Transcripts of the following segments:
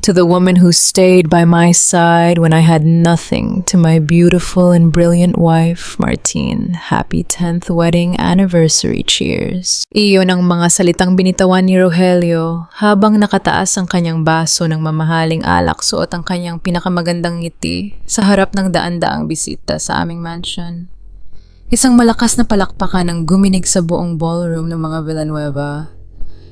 To the woman who stayed by my side when I had nothing, to my beautiful and brilliant wife, Martine, happy 10th wedding anniversary, cheers. Iyon ang mga salitang binitawan ni Rogelio habang nakataas ang kanyang baso ng mamahaling alak, suot ang kanyang pinakamagandang ngiti sa harap ng daan-daang bisita sa aming mansion. Isang malakas na palakpakan ang guminig sa buong ballroom ng mga Villanueva.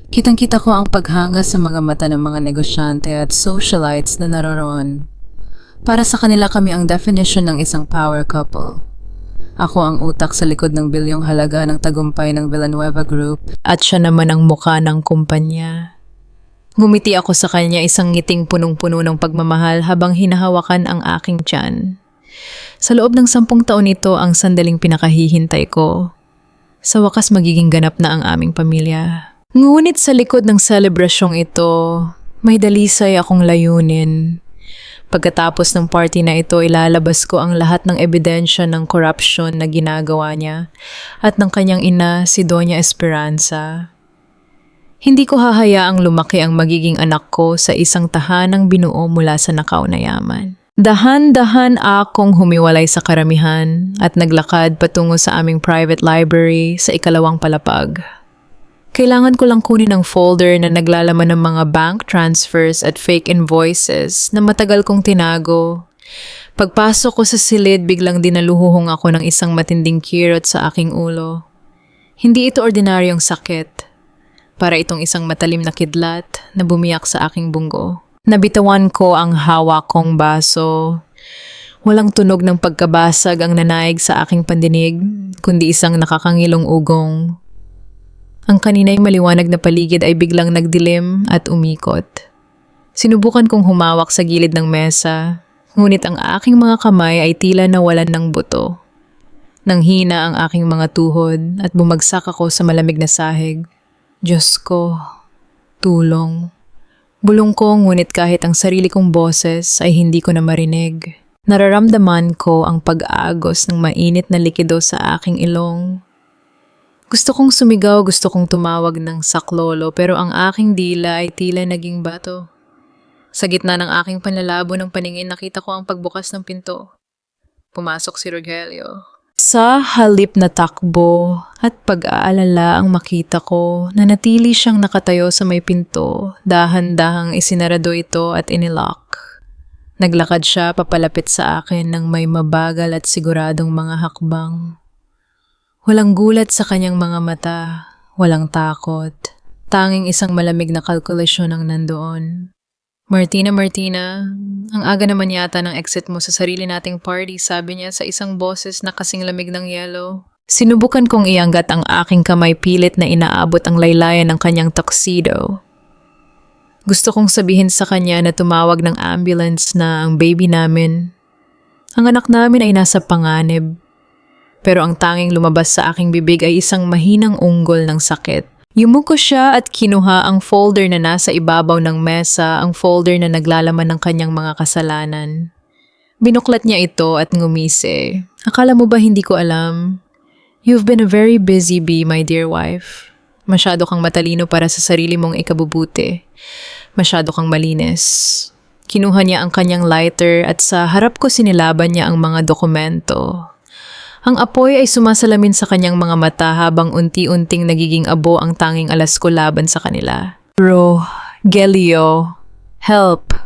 Kitang-kita ko ang paghanga sa mga mata ng mga negosyante at socialites na naroroon. Para sa kanila kami ang definition ng isang power couple. Ako ang utak sa likod ng bilyong halaga ng tagumpay ng Villanueva Group at siya naman ang muka ng kumpanya. Ngumiti ako sa kanya, isang ngiting punong-puno ng pagmamahal habang hinahawakan ang aking tiyan. Sa loob ng 10 taon ito ang sandaling pinakahihintay ko. Sa wakas magiging ganap na ang aming pamilya. Ngunit sa likod ng selebrasyong ito, may dalisay akong layunin. Pagkatapos ng party na ito, ilalabas ko ang lahat ng ebidensya ng corruption na ginagawa niya at ng kanyang ina, si Doña Esperanza. Hindi ko hahayaang lumaki ang magiging anak ko sa isang tahanang binuo mula sa nakaw na yaman. Dahan-dahan akong humiwalay sa karamihan at naglakad patungo sa aming private library sa ikalawang palapag. Kailangan ko lang kunin ang folder na naglalaman ng mga bank transfers at fake invoices na matagal kong tinago. Pagpasok ko sa silid, biglang dinaluhuhong ako ng isang matinding kirot sa aking ulo. Hindi ito ordinaryong sakit. Para itong isang matalim na kidlat na bumiyak sa aking bunggo. Nabitawan ko ang hawak kong baso. Walang tunog ng pagkabasag ang nanaig sa aking pandinig, kundi isang nakakangilong ugong. Ang kanina'y maliwanag na paligid ay biglang nagdilim at umikot. Sinubukan kong humawak sa gilid ng mesa, ngunit ang aking mga kamay ay tila nawalan ng buto. Nanghina ang aking mga tuhod at bumagsak ako sa malamig na sahig. Diyos ko, tulong. Bulong ko, ngunit kahit ang sarili kong boses ay hindi ko na marinig. Nararamdaman ko ang pag-agos ng mainit na likido sa aking ilong. Gusto kong sumigaw, gusto kong tumawag ng saklolo, pero ang aking dila ay tila naging bato. Sa gitna ng aking panlalabo ng paningin, nakita ko ang pagbukas ng pinto. Pumasok si Rogelio. Sa halip na takbo at pag-aalala ang makita ko, nanatili siyang nakatayo sa may pinto, dahan-dahang isinarado ito at inilock. Naglakad siya papalapit sa akin ng may mabagal at siguradong mga hakbang. Walang gulat sa kanyang mga mata, walang takot. Tanging isang malamig na kalkulasyon ang nandoon. Martina, ang aga naman yata ng exit mo sa sarili nating party, sabi niya sa isang boses na kasing lamig ng yelo. Sinubukan kong ianggat ang aking kamay, pilit na inaabot ang laylayan ng kanyang tuxedo. Gusto kong sabihin sa kanya na tumawag ng ambulance na ang baby namin. Ang anak namin ay nasa panganib. Pero ang tanging lumabas sa aking bibig ay isang mahinang unggol ng sakit. Yumuko siya at kinuha ang folder na nasa ibabaw ng mesa, ang folder na naglalaman ng kanyang mga kasalanan. Binuklat niya ito at ngumisi. Akala mo ba hindi ko alam? You've been a very busy bee, my dear wife. Masyado kang matalino para sa sarili mong ikabubuti. Masyado kang malinis. Kinuha niya ang kanyang lighter at sa harap ko sinilaban niya ang mga dokumento. Ang apoy ay sumasalamin sa kanyang mga mata habang unti-unting nagiging abo ang tanging alas ko laban sa kanila. Rogelio, help!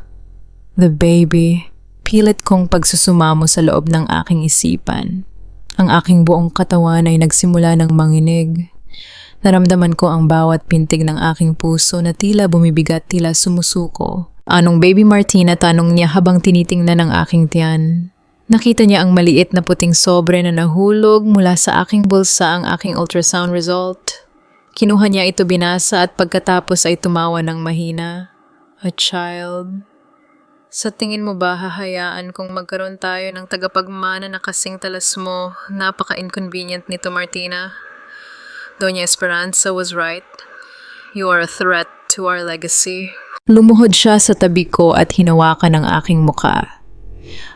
The baby. Pilit kong pagsusumamo sa loob ng aking isipan. Ang aking buong katawan ay nagsimula ng manginig. Naramdaman ko ang bawat pintig ng aking puso na tila bumibigat, tila sumusuko. Anong baby, Martina? Tanong niya habang tinitingnan ang aking tiyan. Nakita niya ang maliit na puting sobre na nahulog mula sa aking bulsa, ang aking ultrasound result. Kinuha niya ito, binasa at pagkatapos ay tumawa ng mahina. A child. Sa tingin mo ba hahayaan kung magkaroon tayo ng tagapagmana na kasing talas mo? Napaka-inconvenient nito, Martina. Doña Esperanza was right. You are a threat to our legacy. Lumuhod siya sa tabi ko at hinawakan ang aking muka.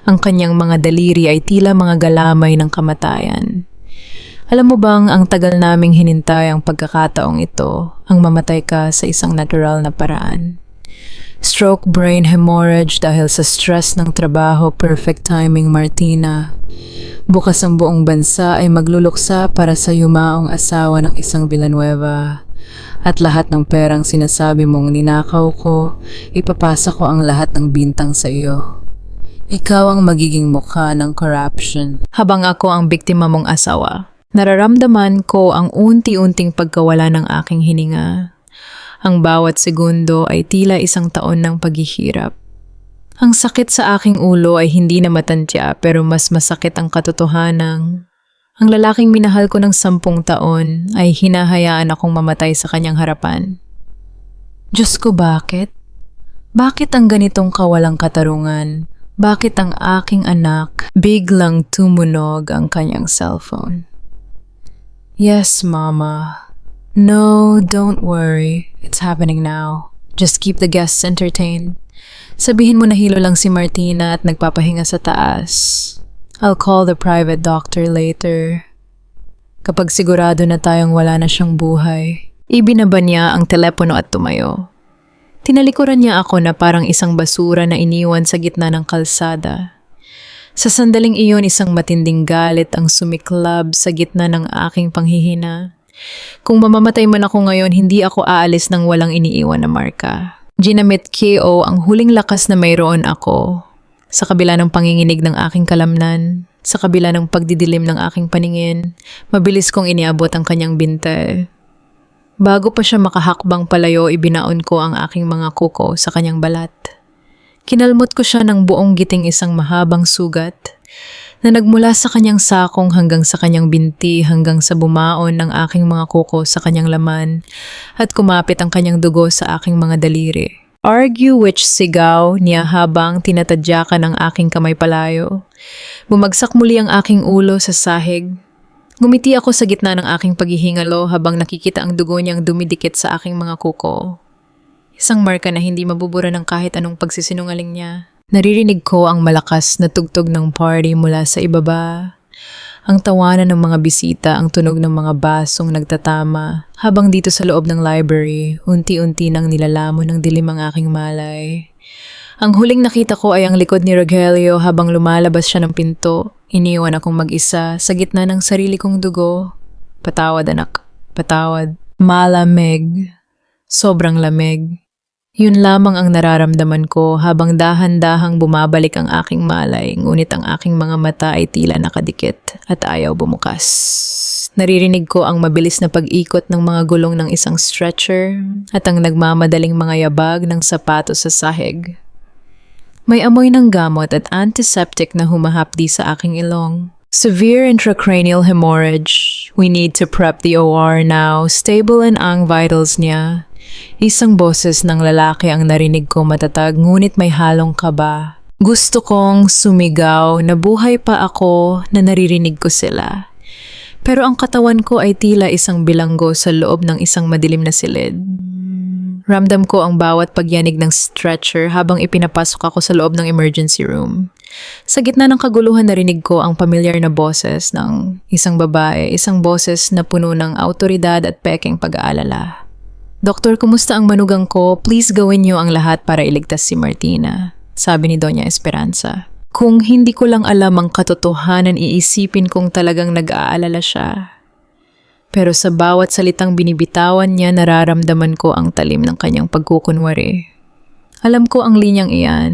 Ang kanyang mga daliri ay tila mga galamay ng kamatayan. Alam mo bang ang tagal naming hinintay ang pagkakataong ito, ang mamatay ka sa isang natural na paraan. Stroke brain hemorrhage dahil sa stress ng trabaho, perfect timing Martina. Bukas ang buong bansa ay magluluksa para sa yumaong asawa ng isang Villanueva. At lahat ng perang sinasabi mong ninakaw ko, ipapasa ko ang lahat ng bintang sa iyo. Ikaw ang magiging mukha ng corruption. Habang ako ang biktima mong asawa, nararamdaman ko ang unti-unting pagkawala ng aking hininga. Ang bawat segundo ay tila isang taon ng paghihirap. Ang sakit sa aking ulo ay hindi na matantya pero mas masakit ang katotohanang ang lalaking minahal ko ng 10 taon ay hinahayaan akong mamatay sa kanyang harapan. Diyos ko, bakit? Bakit ang ganitong kawalang katarungan? Bakit ang aking anak biglang tumunog ang kanyang cellphone? Yes, Mama. No, don't worry. It's happening now. Just keep the guests entertained. Sabihin mo na hilo lang si Martina at nagpapahinga sa taas. I'll call the private doctor later. Kapag sigurado na tayong wala na siyang buhay, ibinaba niya ang telepono at tumayo. Tinalikuran niya ako na parang isang basura na iniwan sa gitna ng kalsada. Sa sandaling iyon, isang matinding galit ang sumiklab sa gitna ng aking panghihina. Kung mamamatay man ako ngayon, hindi ako aalis ng walang iniiwan na marka. Ginamit KO ang huling lakas na mayroon ako. Sa kabila ng panginginig ng aking kalamnan, sa kabila ng pagdidilim ng aking paningin, mabilis kong iniabot ang kanyang binte. Bago pa siya makahakbang palayo, ibinaon ko ang aking mga kuko sa kanyang balat. Kinalmot ko siya ng buong giting isang mahabang sugat na nagmula sa kanyang sakong hanggang sa kanyang binti hanggang sa bumaon ng aking mga kuko sa kanyang laman at kumapit ang kanyang dugo sa aking mga daliri. Argue which sigaw niya habang tinatadyakan ang aking kamay palayo. Bumagsak muli ang aking ulo sa sahig. Ngumiti ako sa gitna ng aking paghihingalo habang nakikita ang dugo niyang dumidikit sa aking mga kuko. Isang marka na hindi mabubura ng kahit anong pagsisinungaling niya. Naririnig ko ang malakas na tugtog ng party mula sa ibaba. Ang tawanan ng mga bisita, ang tunog ng mga basong nagtatama. Habang dito sa loob ng library, unti-unti nang nilalamon ng dilim ang aking malay. Ang huling nakita ko ay ang likod ni Rogelio habang lumalabas siya ng pinto. Iniwan akong mag-isa sa gitna ng sarili kong dugo. Patawad anak, patawad. Malamig. Sobrang lamig. Yun lamang ang nararamdaman ko habang dahan-dahang bumabalik ang aking malay, ngunit ang aking mga mata ay tila nakadikit at ayaw bumukas. Naririnig ko ang mabilis na pag-ikot ng mga gulong ng isang stretcher at ang nagmamadaling mga yabag ng sapatos sa sahig. May amoy ng gamot at antiseptic na humahapdi sa aking ilong. Severe intracranial hemorrhage. We need to prep the OR now. Stable and ang vitals niya. Isang boses ng lalaki ang narinig ko matatag ngunit may halong kaba. Gusto kong sumigaw na buhay pa ako na naririnig ko sila. Pero ang katawan ko ay tila isang bilanggo sa loob ng isang madilim na silid. Ramdam ko ang bawat pagyanig ng stretcher habang ipinapasok ako sa loob ng emergency room. Sa gitna ng kaguluhan narinig ko ang pamilyar na boses ng isang babae, isang boses na puno ng awtoridad at pekeng pag-aalala. Doktor, kumusta ang manugang ko? Please gawin niyo ang lahat para iligtas si Martina, sabi ni Doña Esperanza. Kung hindi ko lang alam ang katotohanan, iisipin kong talagang nag-aalala siya. Pero sa bawat salitang binibitawan niya, nararamdaman ko ang talim ng kanyang pagkukunwari. Alam ko ang linyang iyan.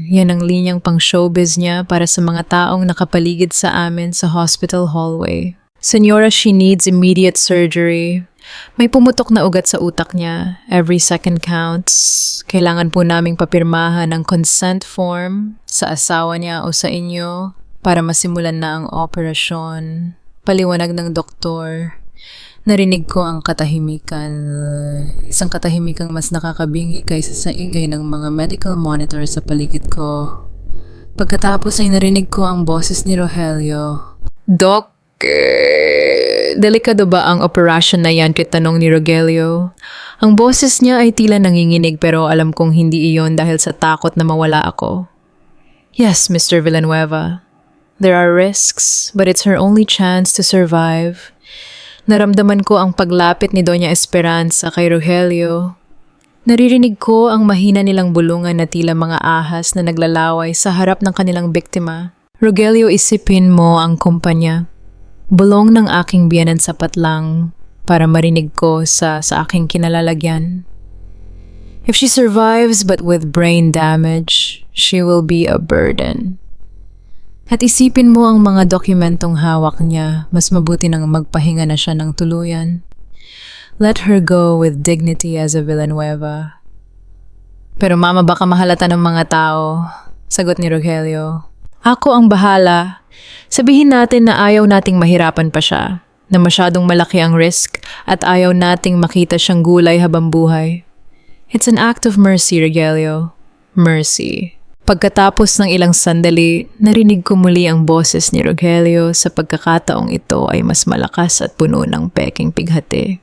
Yan ang linyang pang showbiz niya para sa mga taong nakapaligid sa amin sa hospital hallway. Senyora, she needs immediate surgery. May pumutok na ugat sa utak niya. Every second counts. Kailangan po naming papirmahan ang consent form sa asawa niya o sa inyo para masimulan na ang operasyon. Paliwanag ng doktor. Narinig ko ang katahimikan. Isang katahimikang mas nakakabingi kaysa sa ingay ng mga medical monitor sa paligid ko. Pagkatapos ay narinig ko ang boses ni Rogelio. Doc, delikado ba ang operasyon na yan? Tanong ni Rogelio. Ang boses niya ay tila nanginginig pero alam kong hindi iyon dahil sa takot na mawala ako. Yes, Mr. Villanueva. There are risks, but it's her only chance to survive. Naramdaman ko ang paglapit ni Doña Esperanza kay Rogelio. Naririnig ko ang mahina nilang bulungan na tila mga ahas na naglalaway sa harap ng kanilang biktima. Rogelio, isipin mo ang kumpanya. Bulong ng aking biyanan sapat lang para marinig ko sa aking kinalalagyan. If she survives but with brain damage, she will be a burden. At isipin mo ang mga dokumentong hawak niya, mas mabuti nang magpahinga na siya ng tuluyan. Let her go with dignity as a Villanueva. Pero mama, baka mahalata ng mga tao, sagot ni Rogelio. Ako ang bahala. Sabihin natin na ayaw nating mahirapan pa siya, na masyadong malaki ang risk at ayaw nating makita siyang gulay habang buhay. It's an act of mercy, Rogelio. Mercy. Pagkatapos ng ilang sandali, narinig ko muli ang boses ni Rogelio. Sa pagkakataong ito ay mas malakas at puno ng peking pighati.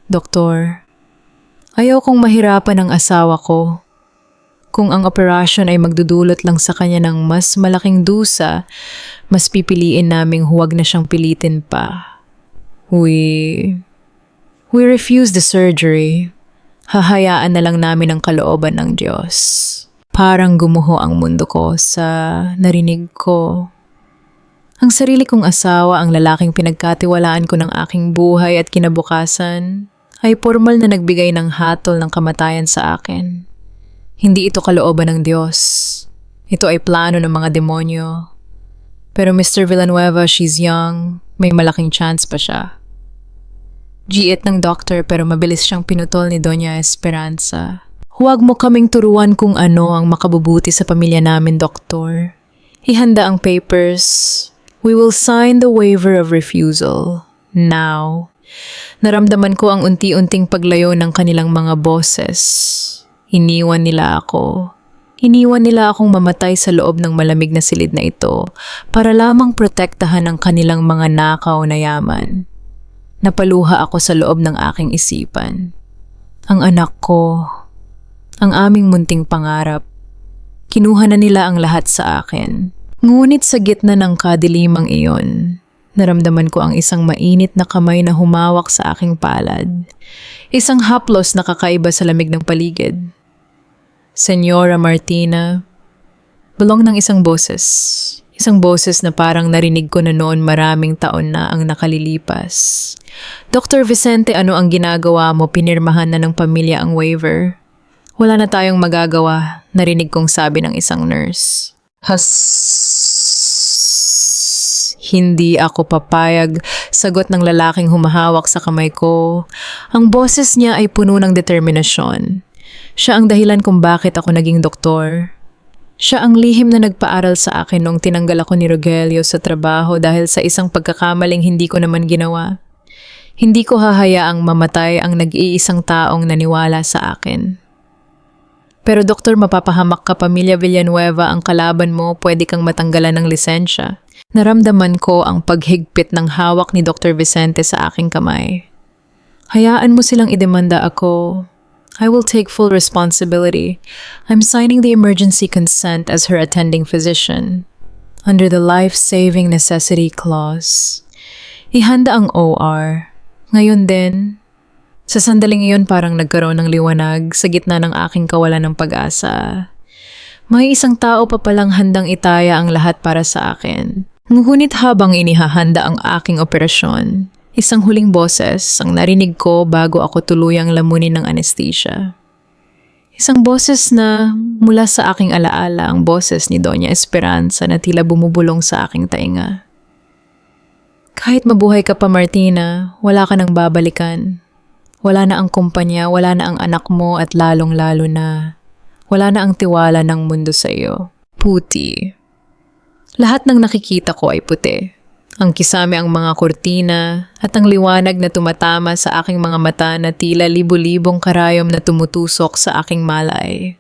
Doktor, ayaw kong mahirapan ang asawa ko. Kung ang operasyon ay magdudulot lang sa kanya ng mas malaking dusa, mas pipiliin naming huwag na siyang pilitin pa. We refuse the surgery. Hahayaan na lang namin ang kalooban ng Diyos. Parang gumuho ang mundo ko sa narinig ko. Ang sarili kong asawa, ang lalaking pinagkatiwalaan ko ng aking buhay at kinabukasan, ay formal na nagbigay ng hatol ng kamatayan sa akin. Hindi ito kalooban ng Diyos. Ito ay plano ng mga demonyo. Pero Mr. Villanueva, she's young. May malaking chance pa siya. Giit ng doktor pero mabilis siyang pinutol ni Doña Esperanza. Huwag mo kaming turuan kung ano ang makabubuti sa pamilya namin, doktor. Ihanda ang papers. We will sign the waiver of refusal. Now. Naramdaman ko ang unti-unting paglayo ng kanilang mga boses. Iniwan nila ako. Iniwan nila akong mamatay sa loob ng malamig na silid na ito para lamang protektahan ang kanilang mga nakaw na yaman. Napaluha ako sa loob ng aking isipan. Ang anak ko, ang aming munting pangarap, kinuha na nila ang lahat sa akin. Ngunit sa gitna ng kadilimang iyon, naramdaman ko ang isang mainit na kamay na humawak sa aking palad. Isang haplos na kakaiba sa lamig ng paligid. Senyora Martina, bulong ng isang boses. Isang boses na parang narinig ko na noon maraming taon na ang nakalilipas. Dr. Vicente, ano ang ginagawa mo? Pinirmahan na ng pamilya ang waiver. Wala na tayong magagawa, narinig kong sabi ng isang nurse. Hindi ako papayag, sagot ng lalaking humahawak sa kamay ko. Ang boses niya ay puno ng determinasyon. Siya ang dahilan kung bakit ako naging doktor. Siya ang lihim na nagpaaral sa akin noong tinanggal ako ni Rogelio sa trabaho dahil sa isang pagkakamaling hindi ko naman ginawa. Hindi ko hahayaang mamatay ang nag-iisang taong naniwala sa akin. Pero doktor, mapapahamak ka, pamilya Villanueva ang kalaban mo, pwede kang matanggalan ng lisensya. Naramdaman ko ang paghigpit ng hawak ni Dr. Vicente sa aking kamay. Hayaan mo silang idemanda ako. I will take full responsibility. I'm signing the emergency consent as her attending physician. Under the life-saving necessity clause. Ihanda ang OR. Ngayon din, sa sandaling iyon parang nagkaroon ng liwanag sa gitna ng aking kawalan ng pag-asa. May isang tao pa palang handang itaya ang lahat para sa akin. Ngunit habang inihahanda ang aking operasyon, isang huling boses ang narinig ko bago ako tuluyang lamunin ng anesthesia. Isang boses na mula sa aking alaala, ang boses ni Doña Esperanza na tila bumubulong sa aking tainga. Kahit mabuhay ka pa, Martina, wala ka nang babalikan. Wala na ang kumpanya, wala na ang anak mo at lalong-lalo na wala na ang tiwala ng mundo sa iyo. Puti. Lahat ng nakikita ko ay puti. Ang kisame ang mga kurtina at ang liwanag na tumatama sa aking mga mata na tila libu-libong karayom na tumutusok sa aking malay.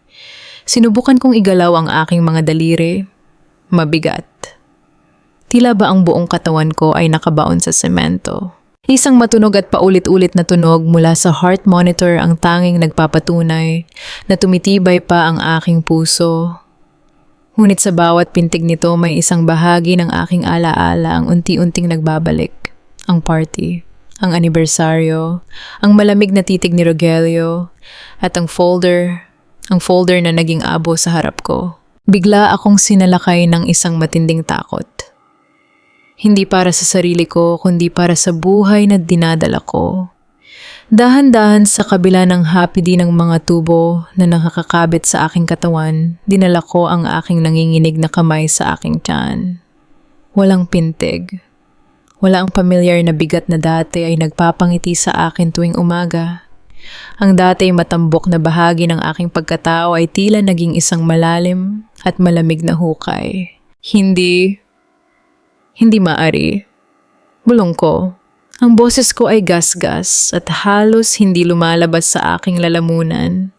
Sinubukan kong igalaw ang aking mga daliri. Mabigat. Tila ba ang buong katawan ko ay nakabaon sa semento. Isang matunog at paulit-ulit na tunog mula sa heart monitor ang tanging nagpapatunay na tumitibay pa ang aking puso. Ngunit sa bawat pintig nito may isang bahagi ng aking alaala ang unti-unting nagbabalik. Ang party, ang anibersaryo, ang malamig na titig ni Rogelio, At ang folder na naging abo sa harap ko. Bigla akong sinalakay ng isang matinding takot. Hindi para sa sarili ko, kundi para sa buhay na dinadala ko. Dahan-dahan sa kabila ng hapdi ng mga tubo na nakakakabit sa aking katawan, dinala ko ang aking nanginginig na kamay sa aking tiyan. Walang pintig. Wala ang pamilyar na bigat na dati ay nagpapangiti sa akin tuwing umaga. Ang dati matambok na bahagi ng aking pagkatao ay tila naging isang malalim at malamig na hukay. Hindi maari. Bulong ko. Ang boses ko ay gasgas at halos hindi lumalabas sa aking lalamunan.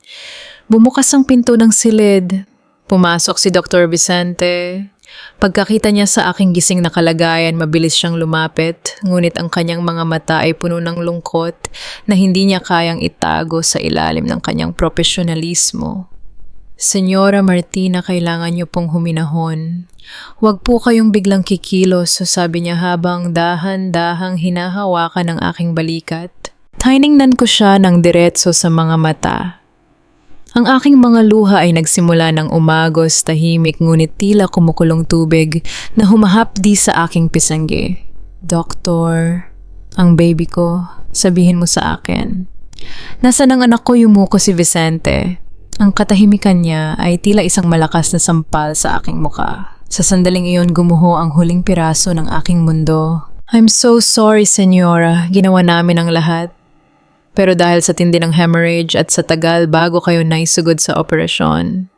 Bumukas ang pinto ng silid. Pumasok si Dr. Vicente. Pagkakita niya sa aking gising na kalagayan, mabilis siyang lumapit, ngunit ang kanyang mga mata ay puno ng lungkot na hindi niya kayang itago sa ilalim ng kanyang profesionalismo. Senyora Martina, kailangan niyo pong huminahon. Huwag po kayong biglang kikilos, sabi niya habang dahan-dahang hinahawakan ng aking balikat. Tiningnan ko siya ng diretso sa mga mata. Ang aking mga luha ay nagsimula ng umagos, tahimik, ngunit tila kumukulong tubig na humahapdi sa aking pisanggi. Doktor, ang baby ko, sabihin mo sa akin. Nasaan ang anak ko? Yumuko si Vicente. Ang katahimikan niya ay tila isang malakas na sampal sa aking muka. Sa sandaling iyon gumuho ang huling piraso ng aking mundo. I'm so sorry, senyora. Ginawa namin ang lahat. Pero dahil sa tindi ng hemorrhage at sa tagal bago kayo naisugod sa operasyon,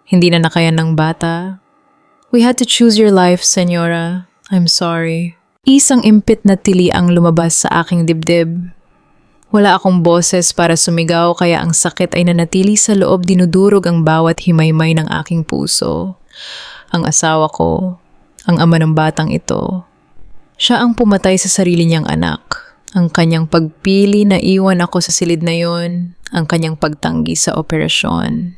hindi na nakayan ng bata. We had to choose your life, senyora. I'm sorry. Isang impit na tili ang lumabas sa aking dibdib. Wala akong boses para sumigaw kaya ang sakit ay nanatili sa loob, dinudurog ang bawat himaymay ng aking puso. Ang asawa ko, ang ama ng batang ito. Siya ang pumatay sa sarili niyang anak. Ang kanyang pagpili na iwan ako sa silid na yon, ang kanyang pagtanggi sa operasyon.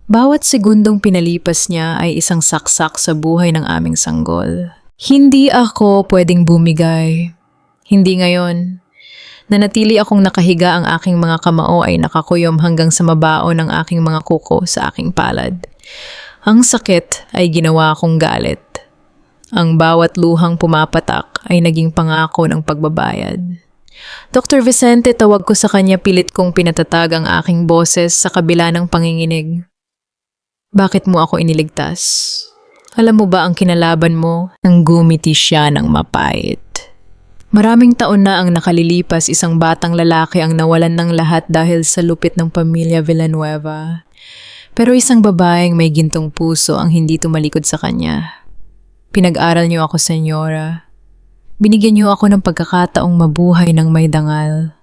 Bawat segundong pinalipas niya ay isang saksak sa buhay ng aming sanggol. Hindi ako pwedeng bumigay. Hindi ngayon. Nanatili akong nakahiga, ang aking mga kamao ay nakakuyom hanggang sa mabao ng aking mga kuko sa aking palad. Ang sakit ay ginawa akong galit. Ang bawat luhang pumapatak ay naging pangako ng pagbabayad. Dr. Vicente, tawag ko sa kanya, pilit kong pinatatag ang aking boses sa kabila ng panginginig. Bakit mo ako iniligtas? Alam mo ba ang kinalaban mo? Nang gumiti siya ng mapait. Maraming taon na ang nakalilipas, isang batang lalaki ang nawalan ng lahat dahil sa lupit ng pamilya Villanueva. Pero isang babaeng may gintong puso ang hindi tumalikod sa kanya. Pinag-aral niyo ako, senyora. Binigyan niyo ako ng pagkakataong mabuhay ng may dangal.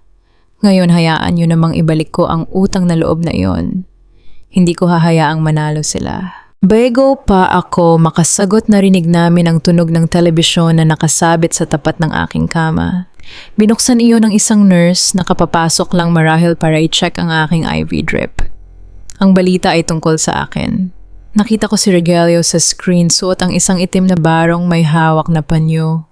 Ngayon hayaan niyo namang ibalik ko ang utang na loob na iyon. Hindi ko hahayaang manalo sila. Bago pa ako makasagot, narinig namin ang tunog ng telebisyon na nakasabit sa tapat ng aking kama. Binuksan iyon ng isang nurse na kapapasok lang marahil para i-check ang aking IV drip. Ang balita ay tungkol sa akin. Nakita ko si Rogelio sa screen, suot ang isang itim na barong may hawak na panyo.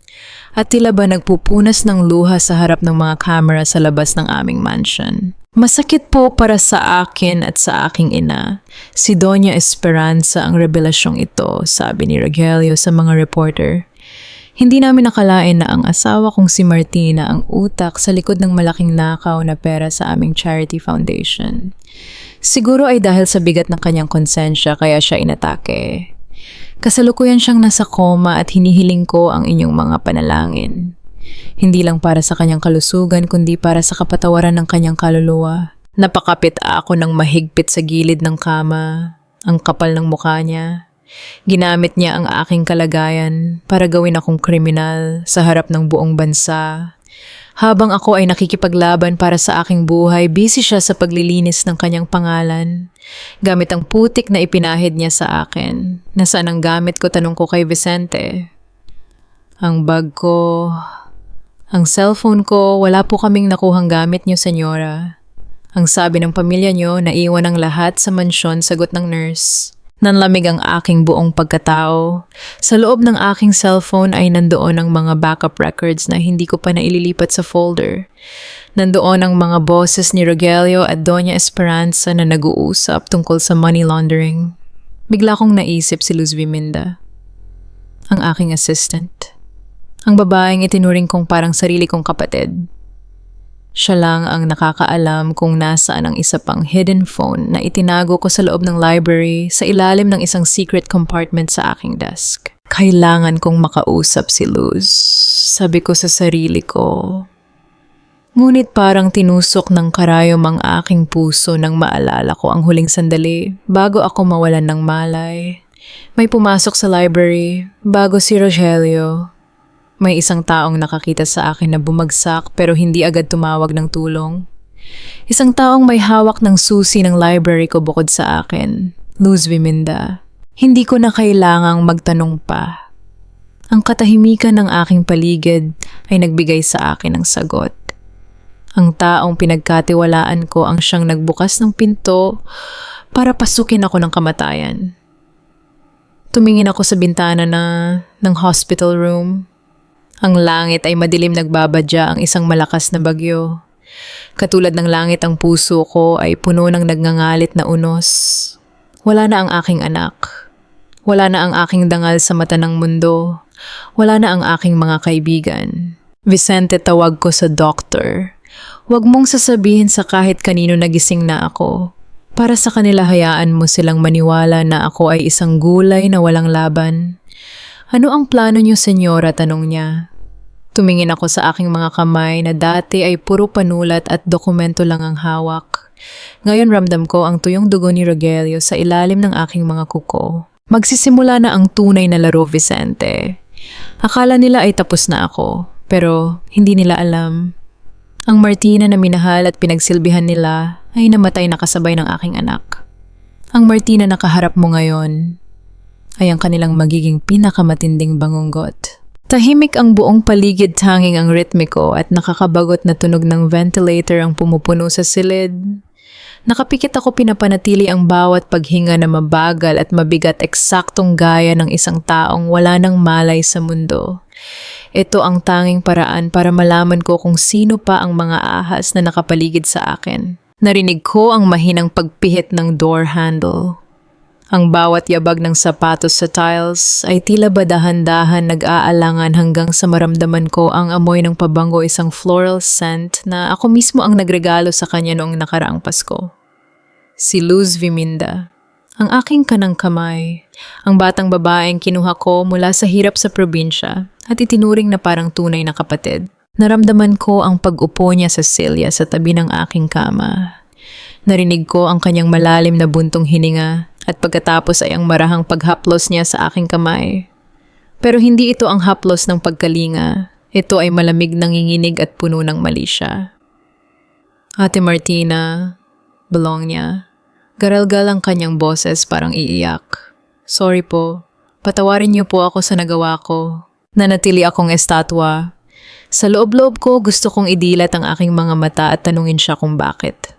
At tila ba nagpupunas ng luha sa harap ng mga camera sa labas ng aming mansion. Masakit po para sa akin at sa aking ina. Si Doña Esperanza ang revelasyong ito, sabi ni Rogelio sa mga reporter. Hindi namin nakalain na ang asawa kong si Martina ang utak sa likod ng malaking nakaw na pera sa aming charity foundation. Siguro ay dahil sa bigat ng kanyang konsensya kaya siya inatake. Kasalukuyan siyang nasa koma at hinihiling ko ang inyong mga panalangin. Hindi lang para sa kanyang kalusugan kundi para sa kapatawaran ng kanyang kaluluwa. Napakapit ako ng mahigpit sa gilid ng kama, ang kapal ng mukha niya. Ginamit niya ang aking kalagayan para gawin akong kriminal sa harap ng buong bansa. Habang ako ay nakikipaglaban para sa aking buhay, busy siya sa paglilinis ng kanyang pangalan. Gamit ang putik na ipinahid niya sa akin. Nasaan ang gamit ko? Tanong ko kay Vicente. Ang bag ko, ang cellphone ko, wala po kaming nakuhang gamit niyo, senyora. Ang sabi ng pamilya niyo, naiwan ang lahat sa mansyon, sagot ng nurse. Nanlamig ang aking buong pagkatao. Sa loob ng aking cellphone ay nandoon ang mga backup records na hindi ko pa naililipat sa folder. Nandoon ang mga boses ni Rogelio at Doña Esperanza na nag-uusap tungkol sa money laundering. Bigla kong naisip si Luz Viminda, ang aking assistant. Ang babaeng itinuring kong parang sarili kong kapatid. Siya lang ang nakakaalam kung nasaan ang isa pang hidden phone na itinago ko sa loob ng library sa ilalim ng isang secret compartment sa aking desk. Kailangan kong makausap si Luz, sabi ko sa sarili ko. Ngunit parang tinusok ng karayom ang aking puso nang maalala ko ang huling sandali bago ako mawalan ng malay. May pumasok sa library bago si Rogelio. May isang taong nakakita sa akin na bumagsak pero hindi agad tumawag ng tulong. Isang taong may hawak ng susi ng library ko bukod sa akin, Luz Viminda. Hindi ko na kailangang magtanong pa. Ang katahimikan ng aking paligid ay nagbigay sa akin ng sagot. Ang taong pinagkatiwalaan ko ang siyang nagbukas ng pinto para pasukin ako ng kamatayan. Tumingin ako sa bintana ng hospital room. Ang langit ay madilim, nagbabadya ang isang malakas na bagyo. Katulad ng langit ang puso ko ay puno ng nagngangalit na unos. Wala na ang aking anak. Wala na ang aking dangal sa mata ng mundo. Wala na ang aking mga kaibigan. Vicente, tawag ko sa doctor. Huwag mong sasabihin sa kahit kanino nagising na ako. Para sa kanila hayaan mo silang maniwala na ako ay isang gulay na walang laban. Ano ang plano niyo, senyora? Tanong niya. Tumingin ako sa aking mga kamay na dati ay puro panulat at dokumento lang ang hawak. Ngayon ramdam ko ang tuyong dugo ni Rogelio sa ilalim ng aking mga kuko. Magsisimula na ang tunay na laro, Vicente. Akala nila ay tapos na ako, pero hindi nila alam. Ang Martina na minahal at pinagsilbihan nila ay namatay na kasabay ng aking anak. Ang Martina na kaharap mo ngayon ay ang kanilang magiging pinakamatinding bangunggot. Tahimik ang buong paligid, tanging ang ritmiko at nakakabagot na tunog ng ventilator ang pumupuno sa silid. Nakapikit ako, pinapanatili ang bawat paghinga na mabagal at mabigat, eksaktong gaya ng isang taong wala nang malay sa mundo. Ito ang tanging paraan para malaman ko kung sino pa ang mga ahas na nakapaligid sa akin. Narinig ko ang mahinang pagpihit ng door handle. Ang bawat yabag ng sapatos sa tiles ay tila ba dahan-dahan nag-aalangan hanggang sa maramdaman ko ang amoy ng pabango, isang floral scent na ako mismo ang nagregalo sa kanya noong nakaraang Pasko. Si Luz Viminda, ang aking kanang kamay, ang batang babaeng kinuha ko mula sa hirap sa probinsya at itinuring na parang tunay na kapatid. Naramdaman ko ang pag-upo niya sa silya sa tabi ng aking kama. Narinig ko ang kanyang malalim na buntong hininga. At pagkatapos ay ang marahang paghaplos niya sa aking kamay. Pero hindi ito ang haplos ng pagkalinga. Ito ay malamig, nanginginig at puno ng malisya. Ate Martina, bulong niya. Garalgal ang kanyang boses, parang iiyak. Sorry po. Patawarin niyo po ako sa nagawa ko. Nanatili akong estatwa. Sa loob-loob ko, gusto kong idilat ang aking mga mata at tanungin siya kung bakit.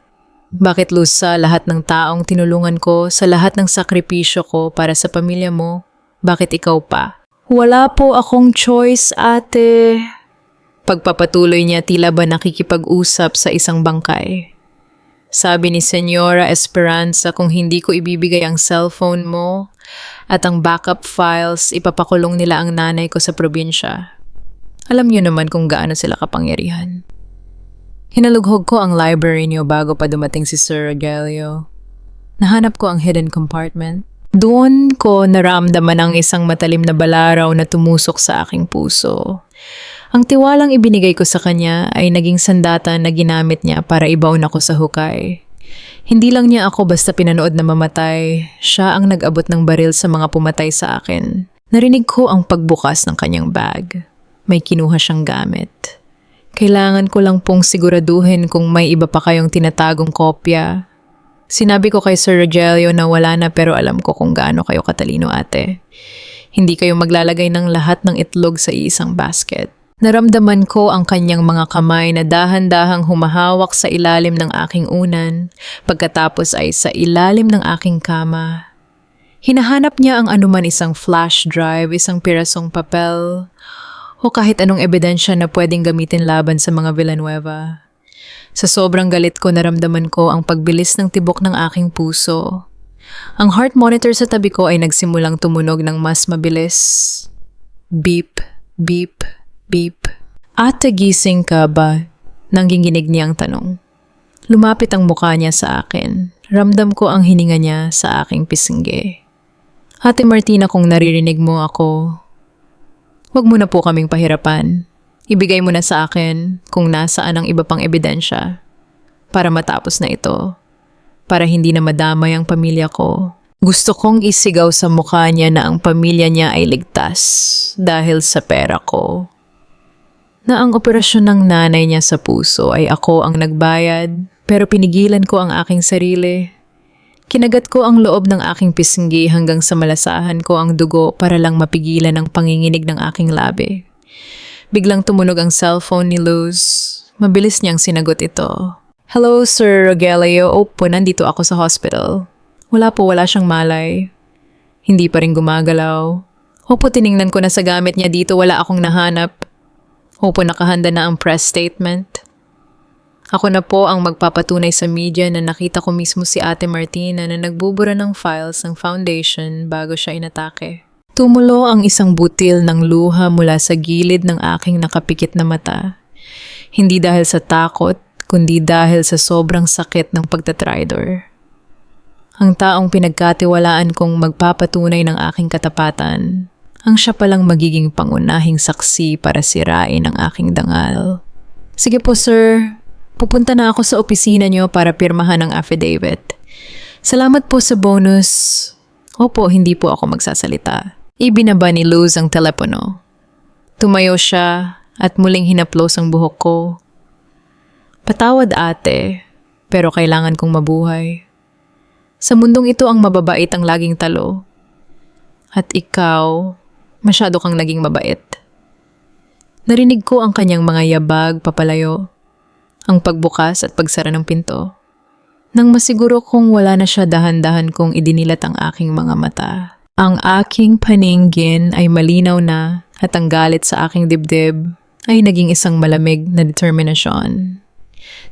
Bakit, Luz, sa lahat ng taong tinulungan ko, sa lahat ng sakripisyo ko para sa pamilya mo, bakit ikaw pa? Wala po akong choice, ate. Pagpapatuloy niya, tila ba nakikipag-usap sa isang bangkay. Sabi ni Senyora Esperanza, kung hindi ko ibibigay ang cellphone mo at ang backup files, ipapakulong nila ang nanay ko sa probinsya. Alam niyo naman kung gaano sila kapangyarihan. Hinalughog ko ang library niyo bago pa dumating si Sir Rogelio. Nahanap ko ang hidden compartment. Doon ko naramdaman ang isang matalim na balaraw na tumusok sa aking puso. Ang tiwalang ibinigay ko sa kanya ay naging sandata na ginamit niya para ibaon ako sa hukay. Hindi lang niya ako basta pinanood na mamatay, siya ang nag-abot ng baril sa mga pumatay sa akin. Narinig ko ang pagbukas ng kanyang bag. May kinuha siyang gamit. Kailangan ko lang pong siguraduhin kung may iba pa kayong tinatagong kopya. Sinabi ko kay Sir Rogelio na wala na, pero alam ko kung gaano kayo katalino, ate. Hindi kayo maglalagay ng lahat ng itlog sa iisang basket. Naramdaman ko ang kanyang mga kamay na dahan-dahang humahawak sa ilalim ng aking unan, pagkatapos ay sa ilalim ng aking kama. Hinahanap niya ang anuman, isang flash drive, isang pirasong papel, o kahit anong ebidensya na pwedeng gamitin laban sa mga Villanueva. Sa sobrang galit ko, naramdaman ko ang pagbilis ng tibok ng aking puso. Ang heart monitor sa tabi ko ay nagsimulang tumunog ng mas mabilis. Beep, beep, beep. Ate, gising ka ba? Nangginginig niyang tanong. Lumapit ang mukha niya sa akin. Ramdam ko ang hininga niya sa aking pisngi. Ate Martina, kung naririnig mo ako, wag mo na po kaming pahirapan. Ibigay mo na sa akin kung nasaan ang iba pang ebidensya para matapos na ito. Para hindi na madamay ang pamilya ko. Gusto kong isigaw sa mukha niya na ang pamilya niya ay ligtas dahil sa pera ko. Na ang operasyon ng nanay niya sa puso ay ako ang nagbayad, pero pinigilan ko ang aking sarili. Kinagat ko ang loob ng aking pisngi hanggang sa malasahan ko ang dugo para lang mapigilan ang panginginig ng aking labi. Biglang tumunog ang cellphone ni Luz. Mabilis niyang sinagot ito. Hello, Sir Rogelio. Opo, nandito ako sa hospital. Wala siyang malay. Hindi pa rin gumagalaw. Opo, tiningnan ko na sa gamit niya dito, wala akong nahanap. Opo, nakahanda na ang press statement. Ako na po ang magpapatunay sa media na nakita ko mismo si Ate Martina na nagbubura ng files ng foundation bago siya inatake. Tumulo ang isang butil ng luha mula sa gilid ng aking nakapikit na mata. Hindi dahil sa takot, kundi dahil sa sobrang sakit ng pagtatridor. Ang taong pinagkatiwalaan kong magpapatunay ng aking katapatan, ang siya palang magiging pangunahing saksi para sirain ang aking dangal. Sige po, sir. Pupunta na ako sa opisina niyo para pirmahan ang affidavit. Salamat po sa bonus. Opo, hindi po ako magsasalita. Ibinaba ni Luz ang telepono. Tumayo siya at muling hinaplos ang buhok ko. Patawad, ate, pero kailangan kong mabuhay. Sa mundong ito ang mababait ang laging talo. At ikaw, masyado kang naging mabait. Narinig ko ang kanyang mga yabag papalayo, ang pagbukas at pagsara ng pinto. Nang masiguro kong wala na siya, dahan-dahan kong idinilat ang aking mga mata. Ang aking paningin ay malinaw na at ang galit sa aking dibdib ay naging isang malamig na determinasyon.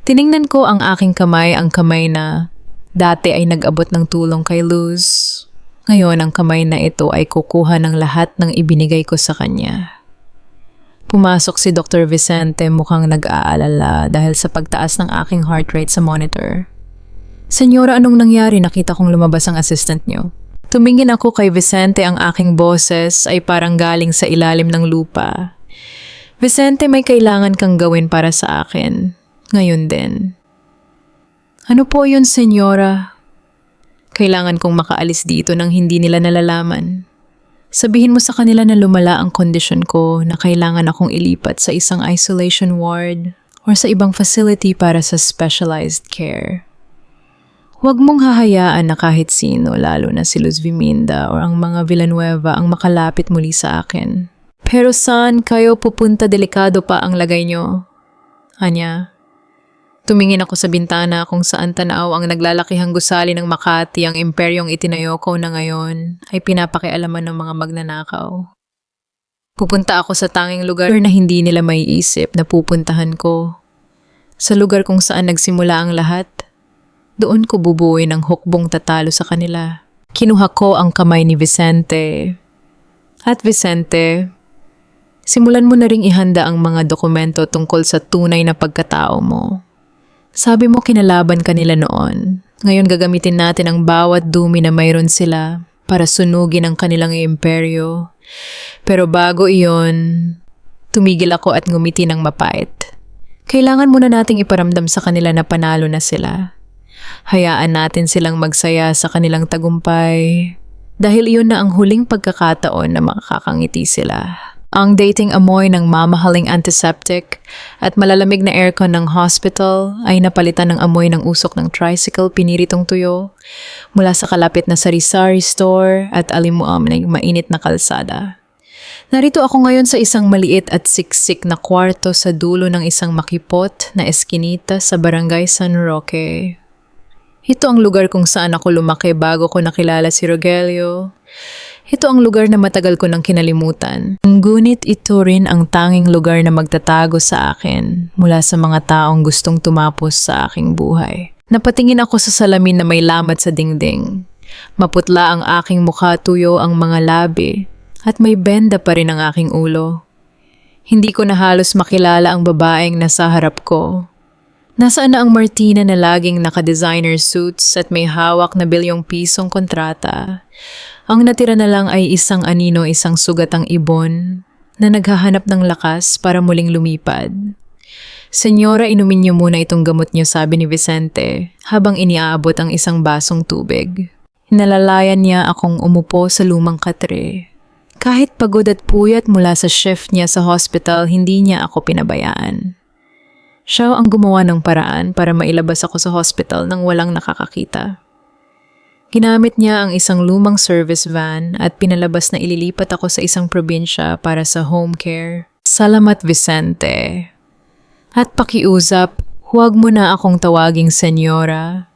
Tiningnan ko ang aking kamay, ang kamay na dati ay nag-abot ng tulong kay Luz. Ngayon ang kamay na ito ay kukuha ng lahat ng ibinigay ko sa kanya. Pumasok si Dr. Vicente, mukhang nag-aalala dahil sa pagtaas ng aking heart rate sa monitor. Senyora, anong nangyari? Nakita kong lumabas ang assistant niyo. Tumingin ako kay Vicente, ang aking boses ay parang galing sa ilalim ng lupa. Vicente, may kailangan kang gawin para sa akin. Ngayon din. Ano po yun, senyora? Kailangan kong makaalis dito nang hindi nila nalalaman. Sabihin mo sa kanila na lumala ang kondisyon ko, na kailangan akong ilipat sa isang isolation ward or sa ibang facility para sa specialized care. Huwag mong hahayaan na kahit sino, lalo na si Luz Viminda o ang mga Villanueva ang makalapit muli sa akin. Pero saan kayo pupunta? Delikado pa ang lagay nyo. Anya, tumingin ako sa bintana kung saan tanaw ang naglalakihang gusali ng Makati, ang imperyong itinayo ko na ngayon ay pinapakialaman ng mga magnanakaw. Pupunta ako sa tanging lugar na hindi nila maiisip na pupuntahan ko. Sa lugar kung saan nagsimula ang lahat. Doon ko bubuoy ng hukbong tatalo sa kanila. Kinuha ko ang kamay ni Vicente. At Vicente, simulan mo na ring ihanda ang mga dokumento tungkol sa tunay na pagkatao mo. Sabi mo kinalaban ka nila noon. Ngayon gagamitin natin ang bawat dumi na mayroon sila para sunugin ang kanilang imperyo. Pero bago iyon, tumigil ako at ngumiti ng mapait. Kailangan muna nating iparamdam sa kanila na panalo na sila. Hayaan natin silang magsaya sa kanilang tagumpay dahil iyon na ang huling pagkakataon na makakangiti sila. Ang dating amoy ng mamahaling antiseptic at malalamig na aircon ng hospital ay napalitan ng amoy ng usok ng tricycle piniritong tuyo mula sa kalapit na sari-sari store at alimuam na mainit na kalsada. Narito ako ngayon sa isang maliit at siksik na kwarto sa dulo ng isang makipot na eskinita sa Barangay San Roque. Ito ang lugar kung saan ako lumaki bago ko nakilala si Rogelio. Ito ang lugar na matagal ko nang kinalimutan. Ngunit ito rin ang tanging lugar na magtatago sa akin mula sa mga taong gustong tumapos sa aking buhay. Napatingin ako sa salamin na may lamat sa dingding. Maputla ang aking mukha, tuyo ang mga labi, at may benda pa rin ang aking ulo. Hindi ko na halos makilala ang babaeng nasa harap ko. Nasaan na ang Martina na laging naka-designer suits at may hawak na bilyong-pisong kontrata? Ang natira na lang ay isang anino, isang sugatang ibon na naghahanap ng lakas para muling lumipad. Senyora, inumin niyo muna itong gamot niyo, sabi ni Vicente habang iniaabot ang isang basong tubig. Nalalayan niya akong umupo sa lumang katre. Kahit pagod at puyat mula sa shift niya sa hospital, hindi niya ako pinabayaan. Siya ang gumawa ng paraan para mailabas ako sa hospital nang walang nakakakita. Ginamit niya ang isang lumang service van at pinalabas na ililipat ako sa isang probinsya para sa home care. Salamat, Vicente. At pakiusap, huwag mo na akong tawaging senyora.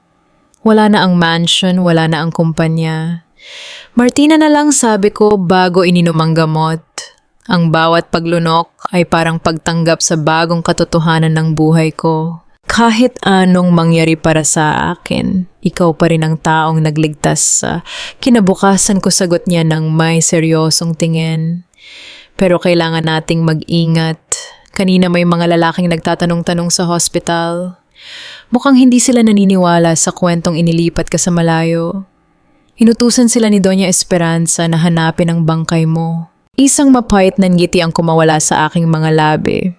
Wala na ang mansion, wala na ang kumpanya. Martina na lang, sabi ko bago ininom ang gamot. Ang bawat paglunok ay parang pagtanggap sa bagong katotohanan ng buhay ko. Kahit anong mangyari para sa akin, ikaw pa rin ang taong nagligtas sa kinabukasan ko, sagot niya ng may seryosong tingin. Pero kailangan nating mag-ingat. Kanina may mga lalaking nagtatanong-tanong sa hospital. Mukhang hindi sila naniniwala sa kwentong inilipat ka sa malayo. Inutusan sila ni Doña Esperanza na hanapin ang bangkay mo. Isang mapait na ngiti ang kumawala sa aking mga labi.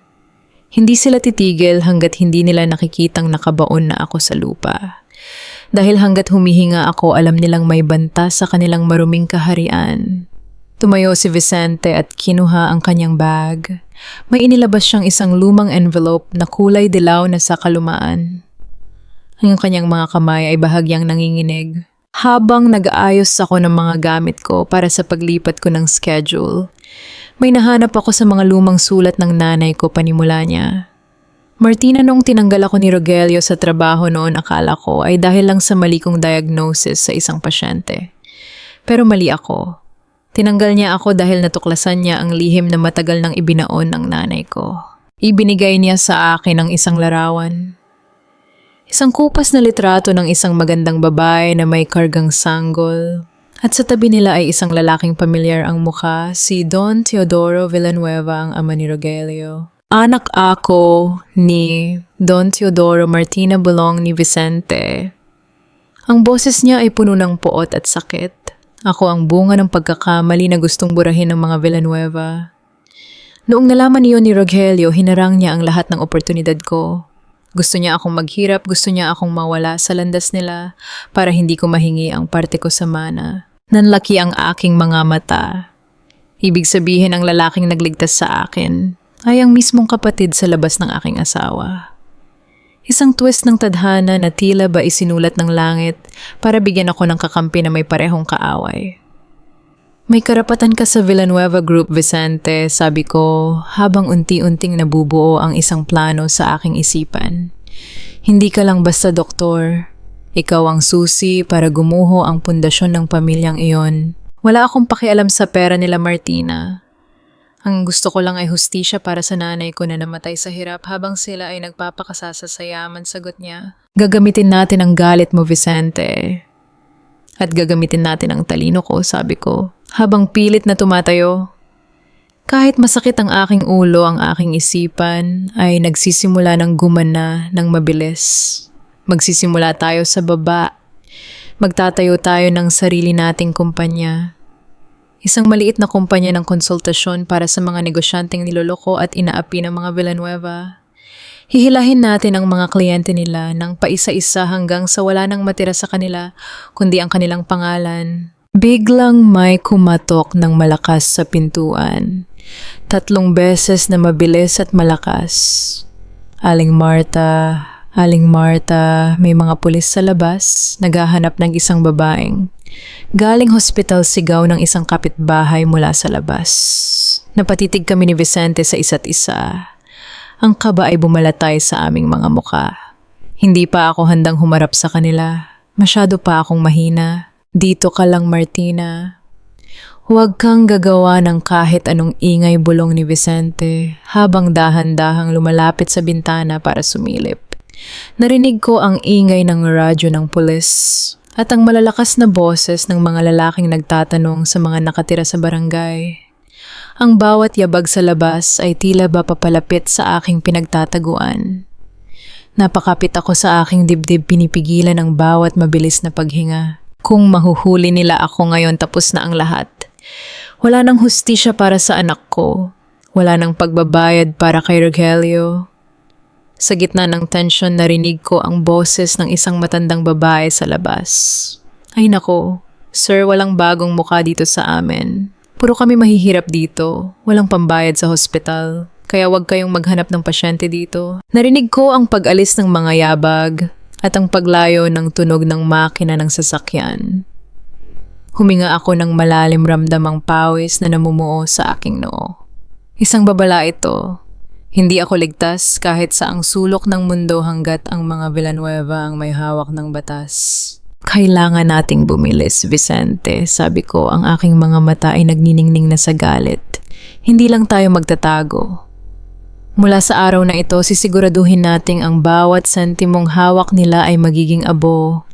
Hindi sila titigil hanggat hindi nila nakikitang nakabaon na ako sa lupa. Dahil hanggat humihinga ako, alam nilang may banta sa kanilang maruming kaharian. Tumayo si Vicente at kinuha ang kanyang bag. May inilabas siyang isang lumang envelope na kulay dilaw na sa kalumaan. Ang kanyang mga kamay ay bahagyang nanginginig. Habang nag-aayos ako ng mga gamit ko para sa paglipat ko ng schedule, may nahanap ako sa mga lumang sulat ng nanay ko, panimula niya. Martina, noong tinanggal ako ni Rogelio sa trabaho noon, akala ko ay dahil lang sa mali kong diagnosis sa isang pasyente. Pero mali ako. Tinanggal niya ako dahil natuklasan niya ang lihim na matagal nang ibinaon ng nanay ko. Ibinigay niya sa akin ang isang larawan. Isang kupas na litrato ng isang magandang babae na may kargang sanggol. At sa tabi nila ay isang lalaking pamilyar ang mukha, si Don Teodoro Villanueva, ang ama ni Rogelio. Anak ako ni Don Teodoro Martina Bulong ni Vicente. Ang boses niya ay puno ng poot at sakit. Ako ang bunga ng pagkakamali na gustong burahin ng mga Villanueva. Noong nalaman niyo ni Rogelio, hinarang niya ang lahat ng oportunidad ko. Gusto niya akong maghirap, gusto niya akong mawala sa landas nila para hindi ko mahingi ang parte ko sa mana. Nanlaki ang aking mga mata. Ibig sabihin ang lalaking nagligtas sa akin ay ang mismong kapatid sa labas ng aking asawa. Isang twist ng tadhana na tila ba isinulat ng langit para bigyan ako ng kakampi na may parehong kaaway. May karapatan ka sa Villanueva Group, Vicente, sabi ko habang unti-unting nabubuo ang isang plano sa aking isipan. Hindi ka lang basta doktor. Ikaw ang susi para gumuho ang pundasyon ng pamilyang iyon. Wala akong pakialam sa pera nila, Martina. Ang gusto ko lang ay hustisya para sa nanay ko na namatay sa hirap habang sila ay nagpapakasasa sa yaman, sagot niya. Gagamitin natin ang galit mo, Vicente. At gagamitin natin ang talino ko, sabi ko, habang pilit na tumatayo. Kahit masakit ang aking ulo, ang aking isipan ay nagsisimula ng gumana ng mabilis. Magsisimula tayo sa baba. Magtatayo tayo ng sarili nating kumpanya. Isang maliit na kumpanya ng konsultasyon para sa mga negosyanteng niloloko at inaapi ng mga Villanueva. Hihilahin natin ang mga kliyente nila ng paisa-isa hanggang sa wala nang matira sa kanila kundi ang kanilang pangalan. Biglang may kumatok ng malakas sa pintuan. 3 beses na mabilis at malakas. Aling Marta, Aling Marta, may mga pulis sa labas, naghahanap ng isang babaeng. Galing hospital, sigaw ng isang kapitbahay mula sa labas. Napatitig kami ni Vicente sa isa't isa. Ang kaba ay bumalatay sa aming mga muka. Hindi pa ako handang humarap sa kanila. Masyado pa akong mahina. Dito ka lang, Martina. Huwag kang gagawa ng kahit anong ingay, bulong ni Vicente habang dahan-dahang lumalapit sa bintana para sumilip. Narinig ko ang ingay ng radyo ng pulis at ang malalakas na boses ng mga lalaking nagtatanong sa mga nakatira sa barangay. Ang bawat yabag sa labas ay tila ba papalapit sa aking pinagtataguan. Napakapit ako sa aking dibdib, pinipigilan ang bawat mabilis na paghinga. Kung mahuhuli nila ako ngayon, tapos na ang lahat. Wala nang hustisya para sa anak ko. Wala nang pagbabayad para kay Rogelio. Sa gitna ng tensyon, narinig ko ang boses ng isang matandang babae sa labas. Ay nako, sir, walang bagong mukha dito sa amin. Puro kami mahihirap dito. Walang pambayad sa hospital. Kaya wag kayong maghanap ng pasyente dito. Narinig ko ang pag-alis ng mga yabag at ang paglayo ng tunog ng makina ng sasakyan. Huminga ako ng malalim, ramdamang pawis na namumuo sa aking noo. Isang babala ito. Hindi ako ligtas kahit sa ang sulok ng mundo hanggat ang mga Villanueva ang may hawak ng batas. Kailangan nating bumilis, Vicente, sabi ko, ang aking mga mata ay nagniningning na sa galit. Hindi lang tayo magtatago. Mula sa araw na ito, sisiguraduhin nating ang bawat sentimong hawak nila ay magiging abo.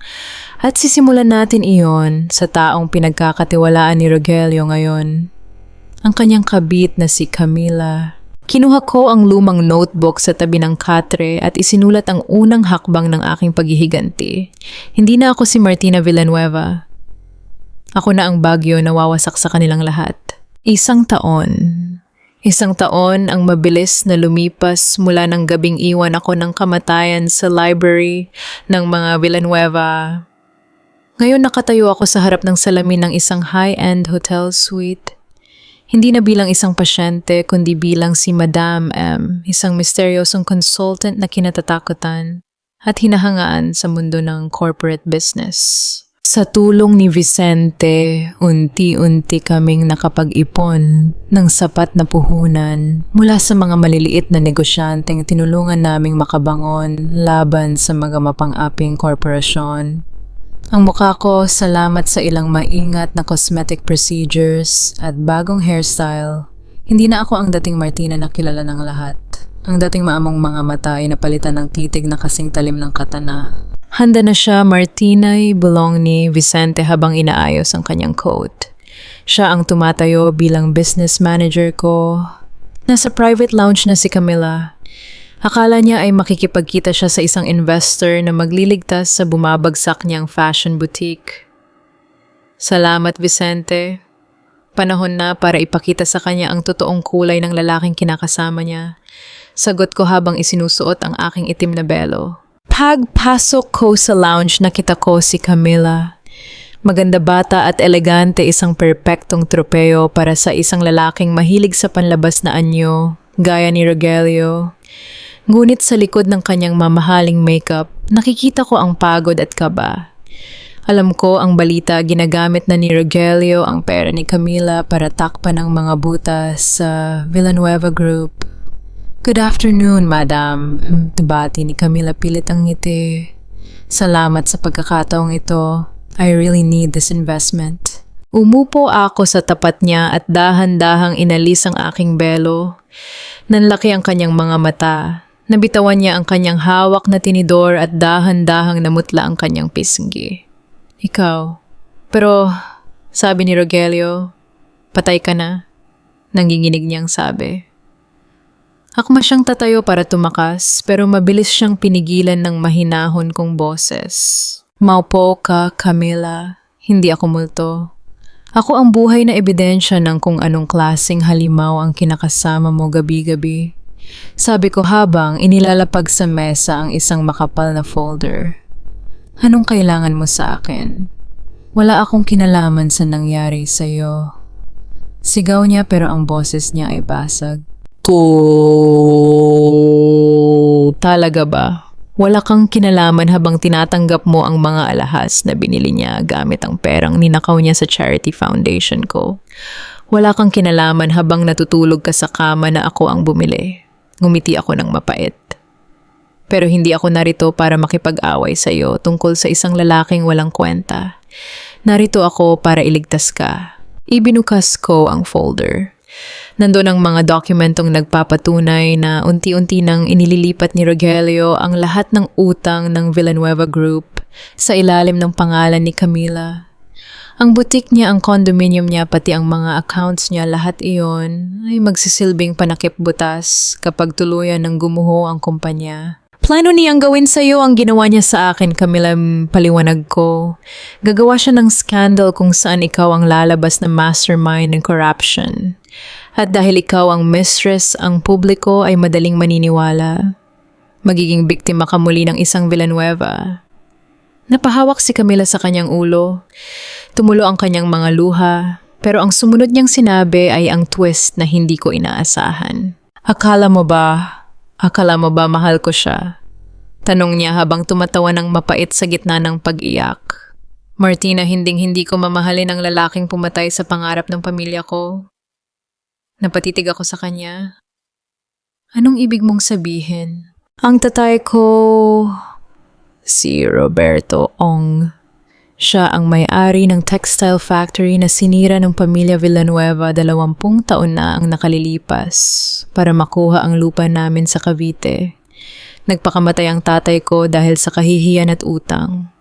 At sisimulan natin iyon sa taong pinagkakatiwalaan ni Rogelio ngayon. Ang kanyang kabit na si Camila. Kinuha ko ang lumang notebook sa tabi ng katre at isinulat ang unang hakbang ng aking paghihiganti. Hindi na ako si Martina Villanueva. Ako na ang bagyo na wawasak sa kanilang lahat. Isang taon ang mabilis na lumipas mula ng gabing iwan ako ng kamatayan sa library ng mga Villanueva. Ngayon nakatayo ako sa harap ng salamin ng isang high-end hotel suite. Hindi na bilang isang pasyente, kundi bilang si Madam M, isang misteryosong consultant na kinatatakutan at hinahangaan sa mundo ng corporate business. Sa tulong ni Vicente, unti-unti kaming nakapag-ipon ng sapat na puhunan mula sa mga maliliit na negosyanteng tinulungan naming makabangon laban sa mga mapang-aping korporasyon. Ang mukha ko, salamat sa ilang maingat na cosmetic procedures at bagong hairstyle, hindi na ako ang dating Martina na kilala ng lahat. Ang dating maamong mga mata ay napalitan ng titig na kasing talim ng katana. Handa na siya, Martina'y bulong ni Vicente habang inaayos ang kanyang coat. Siya ang tumatayo bilang business manager ko. Nasa private lounge na si Camila. Akala niya ay makikipagkita siya sa isang investor na magliligtas sa bumabagsak niyang fashion boutique. Salamat, Vicente. Panahon na para ipakita sa kanya ang totoong kulay ng lalaking kinakasama niya. Sagot ko habang isinusuot ang aking itim na belo. Pagpasok ko sa lounge, nakita ko si Camila. Maganda bata at elegante, isang perpektong tropeo para sa isang lalaking mahilig sa panlabas na anyo, gaya ni Rogelio. Ngunit sa likod ng kanyang mamahaling makeup, nakikita ko ang pagod at kaba. Alam ko ang balita, ginagamit na ni Rogelio ang pera ni Camila para takpan ang mga butas sa Villanueva Group. Good afternoon, madam. Bati ni Camila, pilit ang ngiti. Salamat sa pagkakataong ito. I really need this investment. Umupo ako sa tapat niya at dahan-dahang inalis ang aking belo. Nanlaki ang kanyang mga mata. Nabitawan niya ang kanyang hawak na tinidor at dahan-dahang namutla ang kanyang pisngi. Ikaw. Pero, sabi ni Rogelio, patay ka na. Nanginginig niyang sabi. Akma siyang tatayo para tumakas, pero mabilis siyang pinigilan ng mahinahon kong boses. Maupo ka, Camila. Hindi ako multo. Ako ang buhay na ebidensya ng kung anong klaseng halimaw ang kinakasama mo gabi-gabi. Sabi ko habang inilalapag sa mesa ang isang makapal na folder. Anong kailangan mo sa akin? Wala akong kinalaman sa nangyari sa'yo. Sigaw niya pero ang boses niya ay basag. Talaga ba? Wala kang kinalaman habang tinatanggap mo ang mga alahas na binili niya gamit ang perang ninakaw niya sa charity foundation ko. Wala kang kinalaman habang natutulog ka sa kama na ako ang bumili. Ngumiti ako ng mapait. Pero hindi ako narito para makipag-away sa iyo tungkol sa isang lalaking walang kwenta. Narito ako para iligtas ka. Ibinukas ko ang folder. Nandun ang mga dokumentong nagpapatunay na unti-unti nang inililipat ni Rogelio ang lahat ng utang ng Villanueva Group sa ilalim ng pangalan ni Camila. Ang butik niya, ang condominium niya, pati ang mga accounts niya, lahat iyon ay magsisilbing panakip butas kapag tuluyan ng gumuho ang kumpanya. Plano niyang gawin sa iyo ang ginawa niya sa akin, Camila, paliwanag ko. Gagawa siya ng scandal kung saan ikaw ang lalabas na mastermind ng corruption. At dahil ikaw ang mistress, ang publiko ay madaling maniniwala. Magiging biktima ka muli ng isang Villanueva. Napahawak si Camila sa kanyang ulo. Tumulo ang kanyang mga luha. Pero ang sumunod niyang sinabi ay ang twist na hindi ko inaasahan. Akala mo ba mahal ko siya? Tanong niya habang tumatawa ng mapait sa gitna ng pag-iyak. Martina, hindi ko mamahalin ang lalaking pumatay sa pangarap ng pamilya ko. Napatitig ako sa kanya. Anong ibig mong sabihin? Ang tatay ko, si Roberto Ong. Siya ang may-ari ng textile factory na sinira ng pamilya Villanueva 20 taon na ang nakalilipas para makuha ang lupa namin sa Cavite. Nagpakamatay ang tatay ko dahil sa kahihiyan at utang.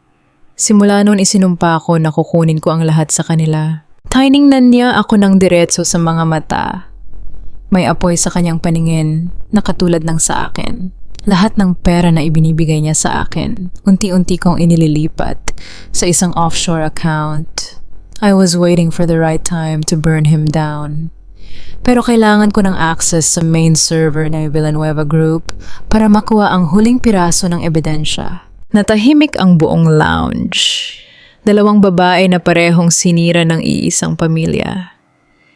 Simula noon isinumpa ko na kukunin ko ang lahat sa kanila. Tiningnan niya ako ng diretso sa mga mata. May apoy sa kanyang paningin na katulad ng sa akin. Lahat ng pera na ibinibigay niya sa akin, unti-unti kong inililipat sa isang offshore account. I was waiting for the right time to burn him down. Pero kailangan ko ng access sa main server ng Villanueva Group para makuha ang huling piraso ng ebidensya. Natahimik ang buong lounge. 2 babae na parehong sinira ng iisang pamilya.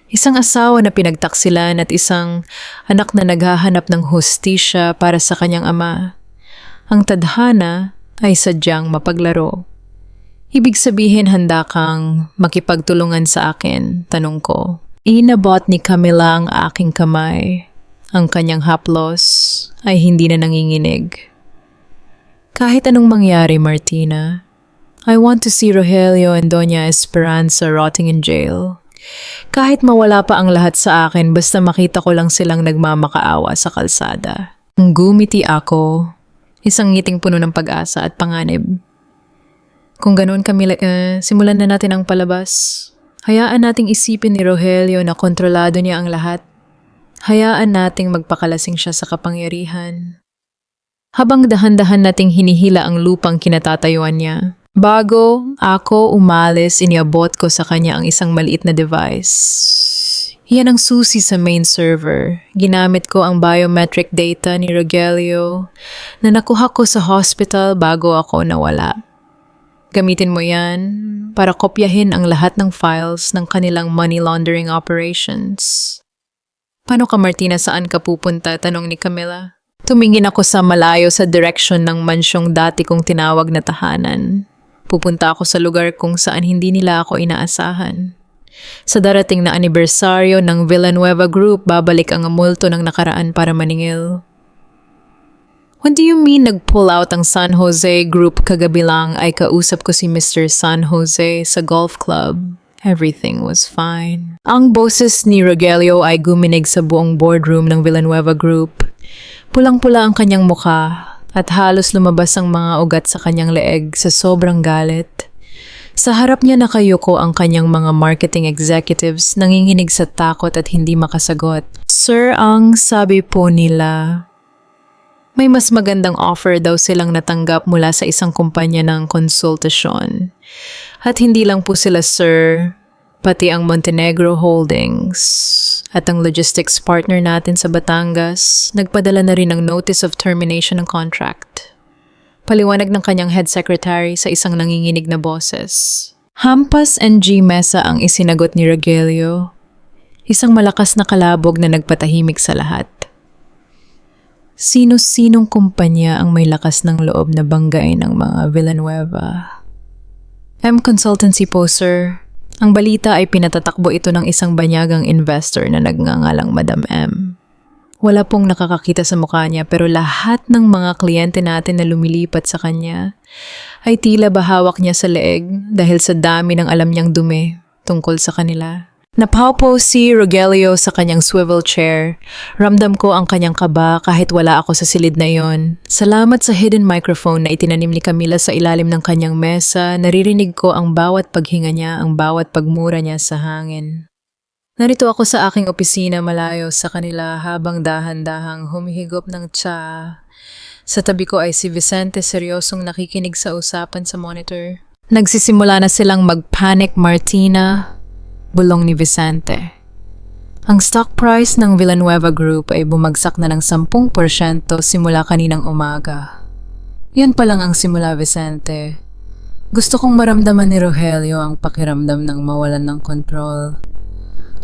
Isang asawa na pinagtaksilan at isang anak na naghahanap ng hustisya para sa kanyang ama. Ang tadhana ay sadyang mapaglaro. Ibig sabihin handa kang makipagtulungan sa akin, tanong ko. Inabot ni Camila ang aking kamay. Ang kanyang haplos ay hindi na nanginginig. Kahit anong mangyari, Martina, I want to see Rogelio and Doña Esperanza rotting in jail. Kahit mawala pa ang lahat sa akin, basta makita ko lang silang nagmamakaawa sa kalsada. Gumiti ako, isang ngiting puno ng pag-asa at panganib. Kung ganoon Camila, simulan na natin ang palabas. Hayaan nating isipin ni Rogelio na kontrolado niya ang lahat. Hayaan nating magpakalasing siya sa kapangyarihan. Habang dahan-dahan nating hinihila ang lupang kinatatayuan niya. Bago ako umalis, iniabot ko sa kanya ang isang maliit na device. Yan ang susi sa main server. Ginamit ko ang biometric data ni Rogelio na nakuha ko sa hospital bago ako nawala. Gamitin mo yan para kopyahin ang lahat ng files ng kanilang money laundering operations. Paano ka, Martina, saan ka pupunta? Tanong ni Camila. Tumingin ako sa malayo sa direksyon ng mansyong dati kong tinawag na tahanan. Pupunta ako sa lugar kung saan hindi nila ako inaasahan. Sa darating na anibersaryo ng Villanueva Group, babalik ang multo ng nakaraan para maningil. What do you mean nag-pull out ang San Jose Group kagabi lang ay kausap ko si Mr. San Jose sa golf club? Everything was fine. Ang boses ni Rogelio ay guminig sa buong boardroom ng Villanueva Group. Pulang-pula ang kanyang mukha. At halos lumabas ang mga ugat sa kanyang leeg sa sobrang galit. Sa harap niya nakayuko ang kanyang mga marketing executives nanginginig sa takot at hindi makasagot. Sir, ang sabi po nila, may mas magandang offer daw silang natanggap mula sa isang kumpanya ng konsultasyon. At hindi lang po sila, sir, pati ang Montenegro Holdings at ang logistics partner natin sa Batangas, nagpadala na rin ng notice of termination ng contract. Paliwanag ng kanyang head secretary sa isang nanginginig na boses. Hampas and G Mesa ang isinagot ni Rogelio. Isang malakas na kalabog na nagpatahimik sa lahat. Sino-sinong kumpanya ang may lakas ng loob na banggain ng mga Villanueva? M Consultancy po, sir. Ang balita ay pinatatakbo ito ng isang banyagang investor na nagngangalang Madam M. Wala pong nakakakita sa mukha niya pero lahat ng mga kliyente natin na lumilipat sa kanya ay tila bahawak niya sa leeg dahil sa dami ng alam niyang dumi tungkol sa kanila. Napaupo si Rogelio sa kanyang swivel chair. Ramdam ko ang kanyang kaba kahit wala ako sa silid na iyon. Salamat sa hidden microphone na itinanim ni Camila sa ilalim ng kanyang mesa, naririnig ko ang bawat paghinga niya, ang bawat pagmura niya sa hangin. Narito ako sa aking opisina malayo sa kanila habang dahan-dahang humihigop ng tsa. Sa tabi ko ay si Vicente seryosong nakikinig sa usapan sa monitor. Nagsisimula na silang mag-panic Martina. Bulong ni Vicente. Ang stock price ng Villanueva Group ay bumagsak na ng 10% simula kaninang umaga. Yan pa lang ang simula, Vicente. Gusto kong maramdaman ni Rogelio ang pakiramdam ng mawalan ng kontrol.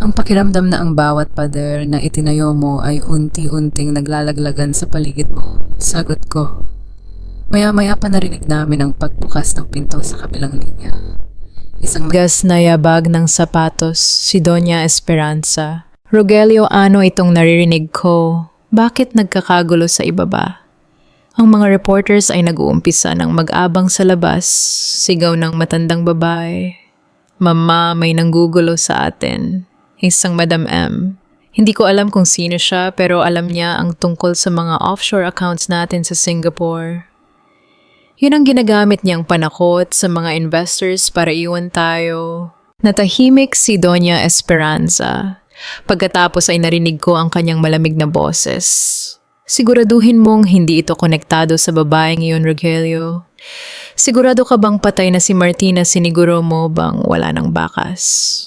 Ang pakiramdam na ang bawat pader na itinayo mo ay unti-unting naglalaglagan sa paligid mo. Sagot ko. Maya-maya pa narinig namin ang pagbukas ng pinto sa kabilang linya. Isang gas na yabag ng sapatos, si Doña Esperanza. Rogelio, ano itong naririnig ko? Bakit nagkakagulo sa ibaba? Ang mga reporters ay nag-uumpisa ng mag-abang sa labas, sigaw ng matandang babae. Mama, may nanggugulo sa atin. Isang Madam M. Hindi ko alam kung sino siya pero alam niya ang tungkol sa mga offshore accounts natin sa Singapore. Yun ang ginagamit niyang panakot sa mga investors para iwan tayo. Natahimik si Doña Esperanza. Pagkatapos ay narinig ko ang kanyang malamig na boses. Siguraduhin mong hindi ito konektado sa babaeng iyon, Rogelio. Sigurado ka bang patay na si Martina, siniguro mo bang wala ng bakas?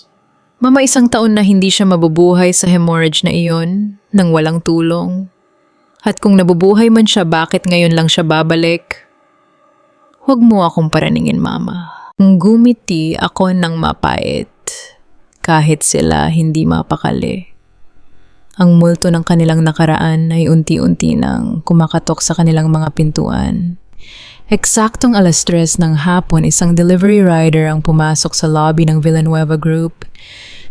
Mama, 1 taon na hindi siya mabubuhay sa hemorrhage na iyon nang walang tulong. At kung nabubuhay man siya, bakit ngayon lang siya babalik? Huwag mo akong paraningin, Mama. Gumiti ako ng mapait, kahit sila hindi mapakali. Ang multo ng kanilang nakaraan ay unti-unti nang kumakatok sa kanilang mga pintuan. Eksaktong 3:00 ng hapon, isang delivery rider ang pumasok sa lobby ng Villanueva Group.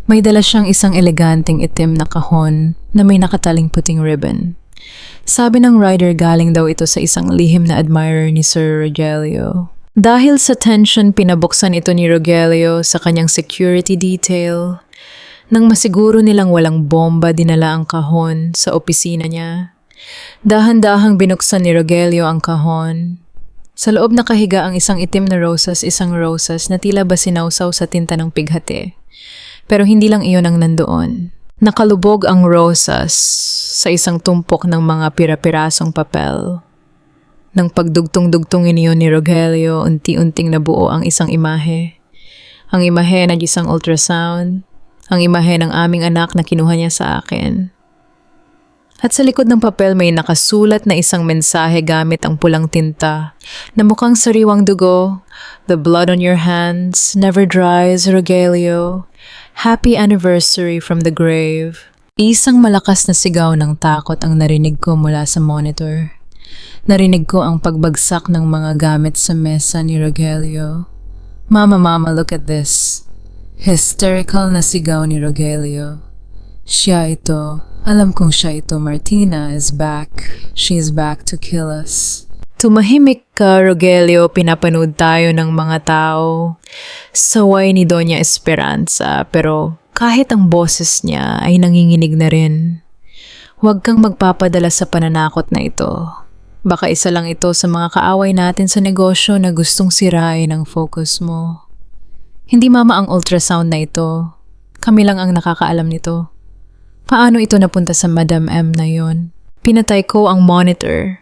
May dala siyang isang eleganteng itim na kahon na may nakataling puting ribbon. Sabi ng rider galing daw ito sa isang lihim na admirer ni Sir Rogelio. Dahil sa tension, pinabuksan ito ni Rogelio sa kanyang security detail. Nang masiguro nilang walang bomba, dinala ang kahon sa opisina niya. Dahan-dahang binuksan ni Rogelio ang kahon. Sa loob nakahiga ang isang itim na isang rosas na tila ba sinawsaw sa tinta ng pighati. Pero hindi lang iyon ang nandoon. Nakalubog ang rosas sa isang tumpok ng mga pira-pirasong papel. Nang pagdugtong-dugtongin iyon ni Rogelio, unti-unting nabuo ang isang imahe. Ang imahe ng isang ultrasound, ang imahe ng aming anak na kinuha niya sa akin. At sa likod ng papel may nakasulat na isang mensahe gamit ang pulang tinta na mukhang sariwang dugo. The blood on your hands never dries, Rogelio. Happy anniversary from the grave. Isang malakas na sigaw ng takot ang narinig ko mula sa monitor. Narinig ko ang pagbagsak ng mga gamit sa mesa ni Rogelio. Mama, look at this. Hysterical na sigaw ni Rogelio. Siya ito. Alam kong siya ito. Martina is back. She's back to kill us. Tumahimik ka, Rogelio, pinapanood tayo ng mga tao. Saway ni Doña Esperanza, pero kahit ang boses niya ay nanginginig na rin. Huwag kang magpapadala sa pananakot na ito. Baka isa lang ito sa mga kaaway natin sa negosyo na gustong sirain ang focus mo. Hindi mama ang ultrasound na ito. Kami lang ang nakakaalam nito. Paano ito napunta sa Madam M na yon? Pinatay ko ang monitor.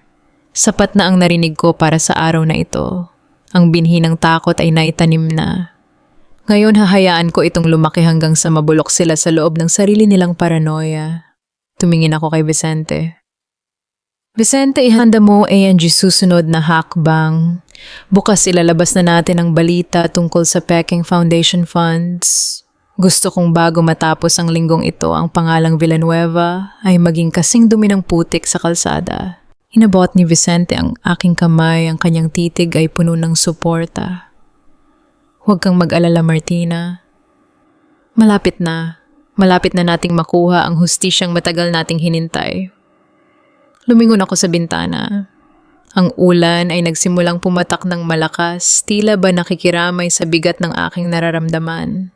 Sapat na ang narinig ko para sa araw na ito. Ang binhi ng takot ay naitanim na. Ngayon hahayaan ko itong lumaki hanggang sa mabulok sila sa loob ng sarili nilang paranoia. Tumingin ako kay Vicente. Vicente, ihanda mo A&G susunod na hakbang. Bukas ilalabas na natin ang balita tungkol sa Peking Foundation Funds. Gusto kong bago matapos ang linggong ito, ang pangalang Villanueva ay maging kasing dumi ng putik sa kalsada. Inabot ni Vicente ang aking kamay, ang kanyang titig ay puno ng suporta. Huwag kang mag-alala, Martina. Malapit na nating makuha ang hustisyang matagal nating hinintay. Lumingon ako sa bintana. Ang ulan ay nagsimulang pumatak ng malakas, tila ba nakikiramay sa bigat ng aking nararamdaman.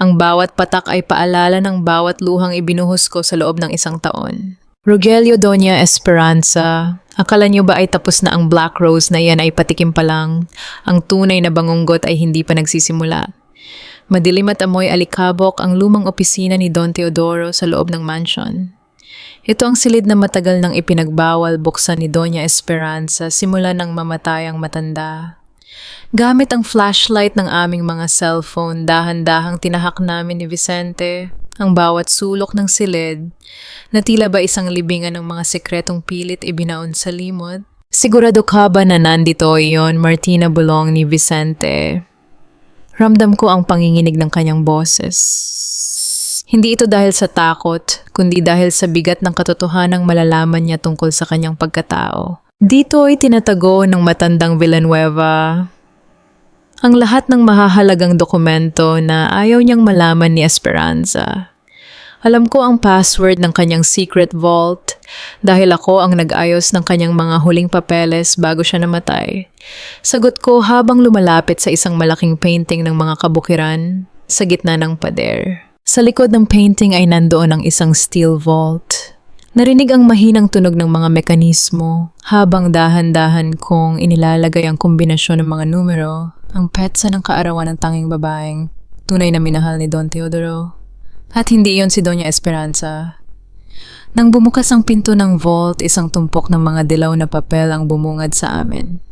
Ang bawat patak ay paalala ng bawat luhang ibinuhos ko sa loob ng isang taon. Rogelio Doña Esperanza, akala niyo ba ay tapos na ang Black Rose na yan ay patikim pa lang? Ang tunay na bangunggot ay hindi pa nagsisimula. Madilim at amoy alikabok ang lumang opisina ni Don Teodoro sa loob ng mansion. Ito ang silid na matagal nang ipinagbawal buksan ni Doña Esperanza simula nang mamatay ang matanda. Gamit ang flashlight ng aming mga cellphone, dahan-dahang tinahak namin ni Vicente ang bawat sulok ng silid na tila ba isang libingan ng mga sekretong pilit ibinaon sa limot. Sigurado ka ba na nandito iyon, Martina Bulong ni Vicente? Ramdam ko ang panginginig ng kanyang boses. Hindi ito dahil sa takot, kundi dahil sa bigat ng katotohanang malalaman niya tungkol sa kanyang pagkatao. Dito ay tinatago ng matandang Villanueva ang lahat ng mahahalagang dokumento na ayaw niyang malaman ni Esperanza. Alam ko ang password ng kanyang secret vault dahil ako ang nag-ayos ng kanyang mga huling papeles bago siya namatay. Sagot ko habang lumalapit sa isang malaking painting ng mga kabukiran sa gitna ng pader. Sa likod ng painting ay nandoon ang isang steel vault. Narinig ang mahinang tunog ng mga mekanismo habang dahan-dahan kong inilalagay ang kombinasyon ng mga numero, ang petsa ng kaarawan ng tanging babaeng tunay na minahal ni Don Teodoro. At hindi iyon si Doña Esperanza. Nang bumukas ang pinto ng vault, isang tumpok ng mga dilaw na papel ang bumungad sa amin.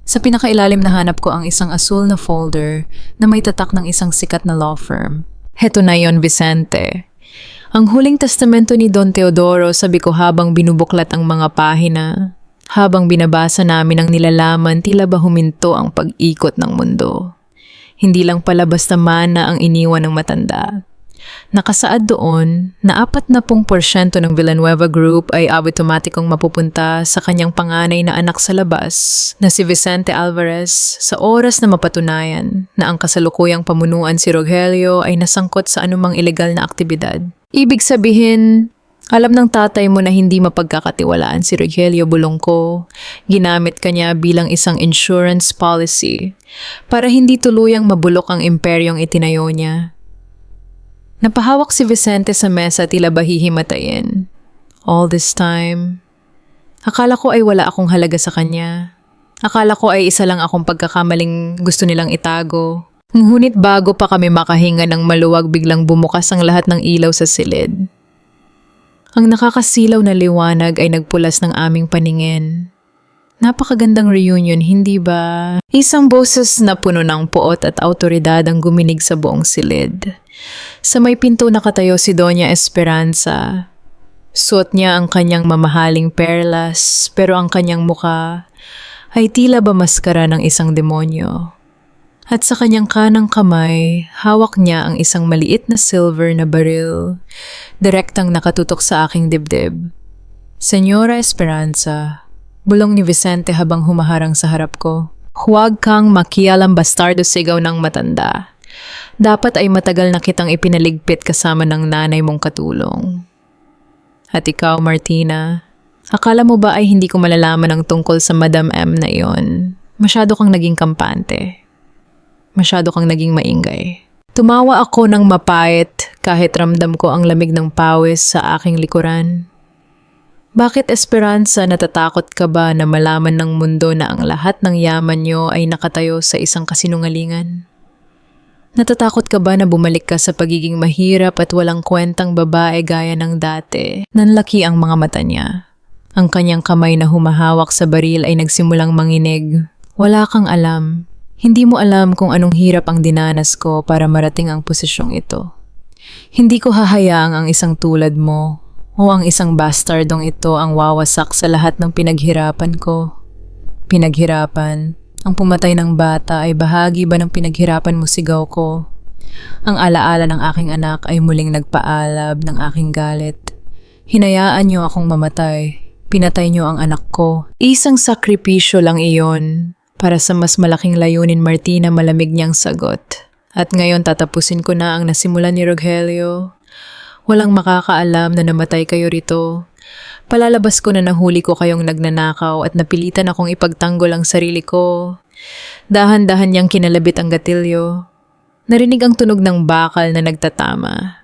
Sa pinakailalim na hanap ko ang isang asul na folder na may tatak ng isang sikat na law firm. Heto na yon, Vicente. Ang huling testamento ni Don Teodoro, sabi ko habang binubuklat ang mga pahina. Habang binabasa namin ang nilalaman, tila ba huminto ang pag-ikot ng mundo. Hindi lang pala basta mana ang iniwan ng matanda. Nakasaad doon na 40% ng Villanueva Group ay automatikong mapupunta sa kanyang panganay na anak sa labas na si Vicente Alvarez sa oras na mapatunayan na ang kasalukuyang pamunuan si Rogelio ay nasangkot sa anumang ilegal na aktibidad. Ibig sabihin, alam ng tatay mo na hindi mapagkakatiwalaan si Rogelio Bulongko. Ginamit kanya bilang isang insurance policy para hindi tuluyang mabulok ang imperyong itinayo niya. Napahawak si Vicente sa mesa, tila ba hihimatayin. All this time, akala ko ay wala akong halaga sa kanya. Akala ko ay isa lang akong pagkakamaling gusto nilang itago. Ngunit bago pa kami makahinga ng maluwag, biglang bumukas ang lahat ng ilaw sa silid. Ang nakakasilaw na liwanag ay nagpulas ng aming paningin. Napakagandang reunion, hindi ba? Isang boses na puno ng puot at autoridad ang guminig sa buong silid. Sa may pinto nakatayo si Doña Esperanza. Suot niya ang kanyang mamahaling perlas, pero ang kanyang muka ay tila ba maskara ng isang demonyo. At sa kanyang kanang kamay, hawak niya ang isang maliit na silver na baril, direktang nakatutok sa aking dibdib. Senyora Esperanza, bulong ni Vicente habang humaharang sa harap ko. Huwag kang makialam, bastardo, sigaw ng matanda. Dapat ay matagal na kitang ipinaligpit kasama ng nanay mong katulong. At ikaw, Martina, akala mo ba ay hindi ko malalaman ang tungkol sa Madam M na iyon? Masyado kang naging kampante. Masyado kang naging maingay. Tumawa ako ng mapait kahit ramdam ko ang lamig ng pawis sa aking likuran. Bakit, Esperanza, natatakot ka ba na malaman ng mundo na ang lahat ng yaman niyo ay nakatayo sa isang kasinungalingan? Natatakot ka ba na bumalik ka sa pagiging mahirap at walang kwentang babae gaya ng dati? Nanlaki ang mga mata niya. Ang kanyang kamay na humahawak sa baril ay nagsimulang manginig. Wala kang alam. Hindi mo alam kung anong hirap ang dinanas ko para marating ang posisyong ito. Hindi ko hahayaang ang isang tulad mo o ang isang bastardong ito ang wawasak sa lahat ng pinaghirapan ko. Pinaghirapan. Ang pumatay ng bata ay bahagi ba ng pinaghirapan mo, sigaw ko? Ang alaala ng aking anak ay muling nagpaalab ng aking galit. Hinayaan niyo akong mamatay. Pinatay niyo ang anak ko. Isang sakripisyo lang iyon. Para sa mas malaking layunin, Martina, malamig niyang sagot. At ngayon tatapusin ko na ang nasimulan ni Rogelio. Walang makakaalam na namatay kayo rito. Palalabas ko na nahuli ko kayong nagnanakaw at napilitan akong ipagtanggol ang sarili ko. Dahan-dahan niyang kinalabit ang gatilyo. Narinig ang tunog ng bakal na nagtatama.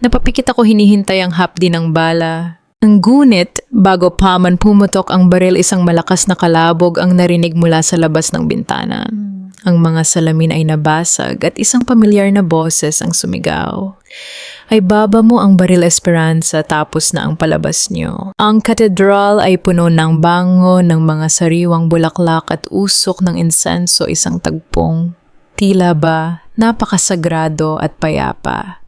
Napapikit ako hinihintay ang hapdi ng bala. Ang gunit, bago pa man pumutok ang baril, isang malakas na kalabog ang narinig mula sa labas ng bintana. Ang mga salamin ay nabasag at isang pamilyar na boses ang sumigaw. Ay baba mo ang baril, Esperanza, tapos na ang palabas niyo. Ang katedral ay puno ng bango ng mga sariwang bulaklak at usok ng insenso, isang tagpong tila ba napakasagrado at payapa.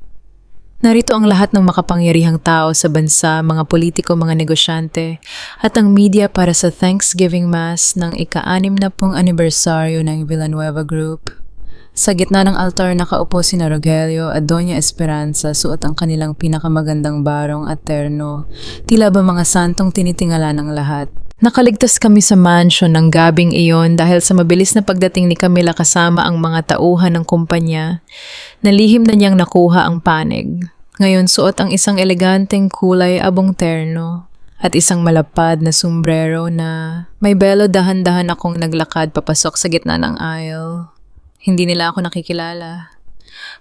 Narito ang lahat ng makapangyarihang tao sa bansa, mga politiko, mga negosyante, at ang media para sa Thanksgiving Mass ng ika-60 anibersaryo ng Villanueva Group. Sa gitna ng altar nakaupo sina Rogelio at Doña Esperanza, suot ang kanilang pinakamagandang barong at terno, tila ba mga santong tinitingala ng lahat. Nakaligtas kami sa mansion ng gabing iyon dahil sa mabilis na pagdating ni Camila kasama ang mga tauhan ng kumpanya. Nalihim na niyang nakuha ang panig. Ngayon suot ang isang eleganteng kulay abong terno at isang malapad na sombrero na may belo. Dahan-dahan akong naglakad papasok sa gitna ng aisle. Hindi nila ako nakikilala.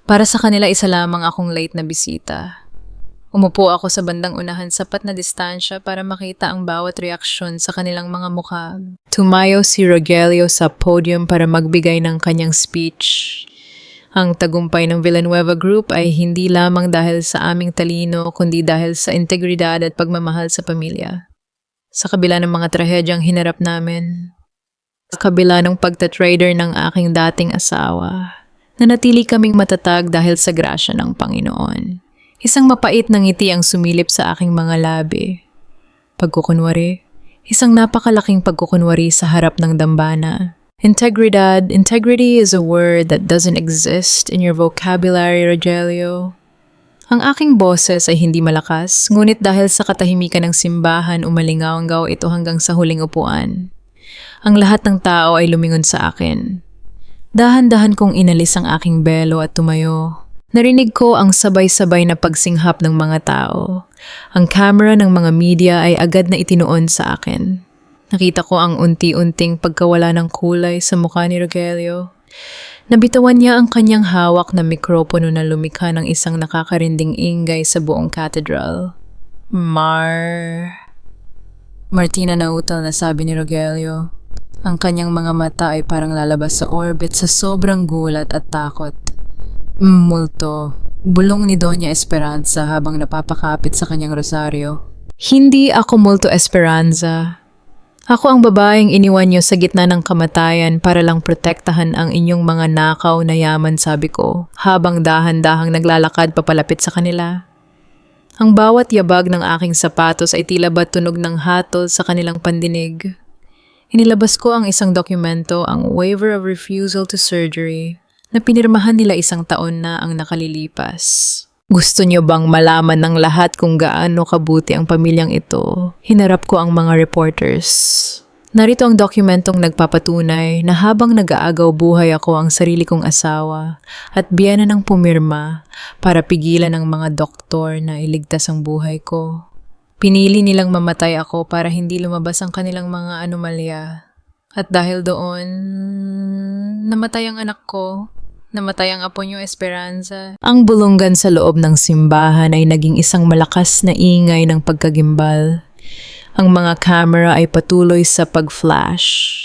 Para sa kanila isa lamang akong late na bisita. Umupo ako sa bandang unahan, sapat na distansya para makita ang bawat reaksyon sa kanilang mga mukha. Tumayo si Rogelio sa podium para magbigay ng kanyang speech. Ang tagumpay ng Villanueva Group ay hindi lamang dahil sa aming talino, kundi dahil sa integridad at pagmamahal sa pamilya. Sa kabila ng mga trahedyang hinarap namin, sa kabila ng pagtatrader ng aking dating asawa, nanatili kaming matatag dahil sa grasya ng Panginoon. Isang mapait na ngiti ang sumilip sa aking mga labi. Pagkukunwari, isang napakalaking pagkukunwari sa harap ng dambana. Integrity is a word that doesn't exist in your vocabulary, Rogelio. Ang aking boses ay hindi malakas, ngunit dahil sa katahimikan ng simbahan, umalingaw-ngaw ito hanggang sa huling upuan. Ang lahat ng tao ay lumingon sa akin. Dahan-dahan kong inalis ang aking belo at tumayo. Narinig ko ang sabay-sabay na pagsinghap ng mga tao. Ang camera ng mga media ay agad na itinuon sa akin. Nakita ko ang unti-unting pagkawala ng kulay sa mukha ni Rogelio. Nabitawan niya ang kanyang hawak na mikropono na lumikha ng isang nakakarinding ingay sa buong cathedral. Martina, nautal na sabi ni Rogelio. Ang kanyang mga mata ay parang lalabas sa orbit sa sobrang gulat at takot. Multo, bulong ni Doña Esperanza habang napapakapit sa kanyang rosaryo. Hindi ako multo, Esperanza. Ako ang babaeng iniwan niyo sa gitna ng kamatayan para lang protektahan ang inyong mga nakaw na yaman, sabi ko, habang dahan-dahang naglalakad papalapit sa kanila. Ang bawat yabag ng aking sapatos ay tila ba tunog ng hatol sa kanilang pandinig. Inilabas ko ang isang dokumento, ang Waiver of Refusal to Surgery, na pinirmahan nila 1 taon na ang nakalilipas. Gusto niyo bang malaman ng lahat kung gaano kabuti ang pamilyang ito? Hinarap ko ang mga reporters. Narito ang dokumentong nagpapatunay na habang nag-aagaw buhay ako ang sarili kong asawa at biyena ng pumirma para pigilan ng mga doktor na iligtas ang buhay ko. Pinili nilang mamatay ako para hindi lumabas ang kanilang mga anomalya. At dahil doon, namatay ang anak ko. Namatay ang apo niyo, Esperanza. Ang bulunggan sa loob ng simbahan ay naging isang malakas na ingay ng pagkagimbal. Ang mga camera ay patuloy sa pag-flash.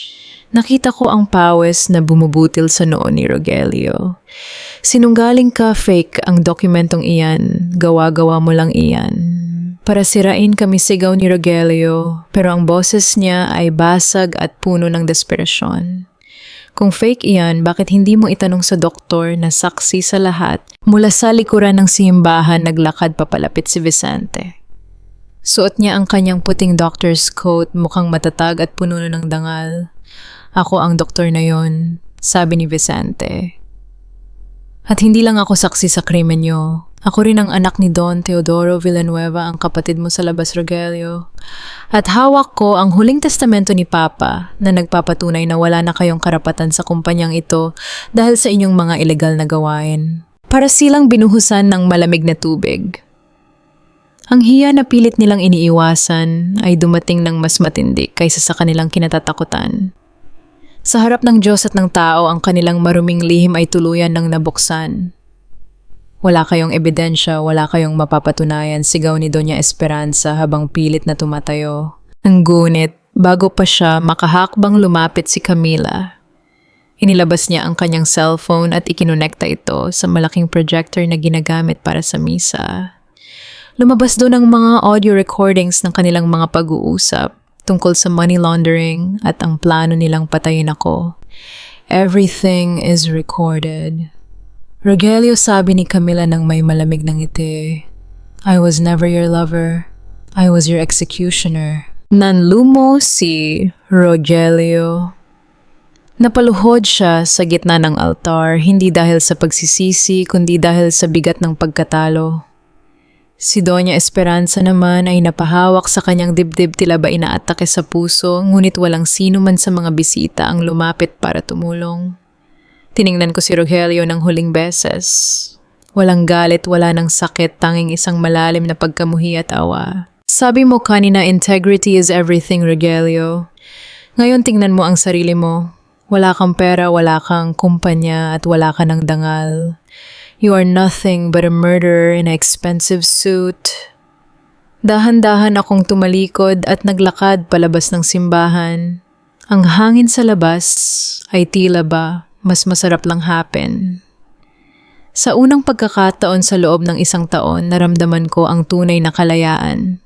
Nakita ko ang pawis na bumubutil sa noo ni Rogelio. Sinunggaling ka, fake ang dokumentong iyan. Gawa-gawa mo lang iyan. Para sirain kami, sigaw ni Rogelio, pero ang boses niya ay basag at puno ng desperasyon. Kung fake iyan, bakit hindi mo itanong sa doktor na saksi sa lahat? Mula sa likuran ng simbahan, naglakad papalapit si Vicente. Suot niya ang kanyang puting doctor's coat, mukhang matatag at puno ng dangal. Ako ang doktor na yon, sabi ni Vicente. At hindi lang ako saksi sa krimen niyo. Ako rin ang anak ni Don Teodoro Villanueva, ang kapatid mo sa labas, Rogelio. At hawak ko ang huling testamento ni Papa na nagpapatunay na wala na kayong karapatan sa kumpanyang ito dahil sa inyong mga ilegal na gawain. Para silang binuhusan ng malamig na tubig. Ang hiya na pilit nilang iniiwasan ay dumating ng mas matindi kaysa sa kanilang kinatatakutan. Sa harap ng Diyos at ng tao, ang kanilang maruming lihim ay tuluyan ng nabuksan. Wala kayong ebidensya, wala kayong mapapatunayan, sigaw ni Doña Esperanza habang pilit na tumatayo. Ngunit, bago pa siya makahakbang lumapit si Camila, inilabas niya ang kanyang cellphone at ikinonekta ito sa malaking projector na ginagamit para sa misa. Lumabas doon ang mga audio recordings ng kanilang mga pag-uusap tungkol sa money laundering at ang plano nilang patayin ako. Everything is recorded. Rogelio, sabi ni Camila nang may malamig ng ngiti. I was never your lover. I was your executioner. Nanlumo si Rogelio. Napaluhod siya sa gitna ng altar, hindi dahil sa pagsisisi, kundi dahil sa bigat ng pagkatalo. Si Doña Esperanza naman ay napahawak sa kanyang dibdib, tila ba inaatake sa puso, ngunit walang sino man sa mga bisita ang lumapit para tumulong. Tiningnan ko si Rogelio ng huling beses. Walang galit, wala ng sakit, tanging isang malalim na pagkamuhi at awa. Sabi mo kanina, integrity is everything, Rogelio. Ngayon tingnan mo ang sarili mo. Wala kang pera, wala kang kumpanya, at wala ka ng dangal. You are nothing but a murderer in an expensive suit. Dahan-dahan akong tumalikod at naglakad palabas ng simbahan. Ang hangin sa labas ay tila ba mas masarap lang happen. Sa unang pagkakataon sa loob ng isang taon, naramdaman ko ang tunay na kalayaan.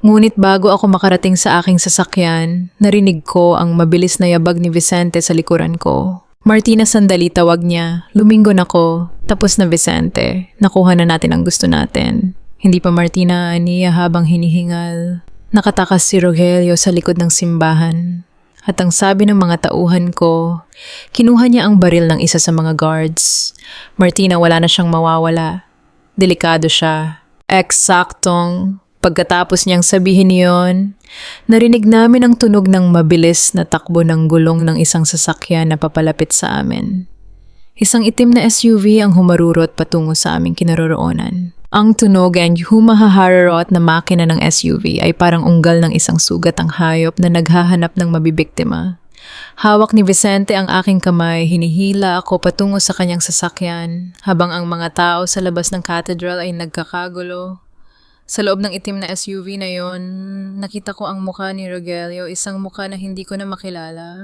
Ngunit bago ako makarating sa aking sasakyan, narinig ko ang mabilis na yabag ni Vicente sa likuran ko. Martina, sandali, tawag niya. Lumingon ako. Tapos na, Vicente. Nakuha na natin ang gusto natin. Hindi pa, Martina, aniya habang hinihingal. Nakatakas si Rogelio sa likod ng simbahan. At ang sabi ng mga tauhan ko, kinuha niya ang baril ng isa sa mga guards. Martina, wala na siyang mawawala. Delikado siya. Eksaktong. Pagkatapos niyang sabihin niyon, narinig namin ang tunog ng mabilis na takbo ng gulong ng isang sasakyan na papalapit sa amin. Isang itim na SUV ang humarurot patungo sa aming kinaroroonan. Ang tunog ay humahahararot na makina ng SUV ay parang unggal ng isang sugat ang hayop na naghahanap ng mabibiktima. Hawak ni Vicente ang aking kamay, hinihila ako patungo sa kanyang sasakyan, habang ang mga tao sa labas ng cathedral ay nagkakagulo. Sa loob ng itim na SUV na yon, nakita ko ang mukha ni Rogelio, isang mukha na hindi ko na makilala.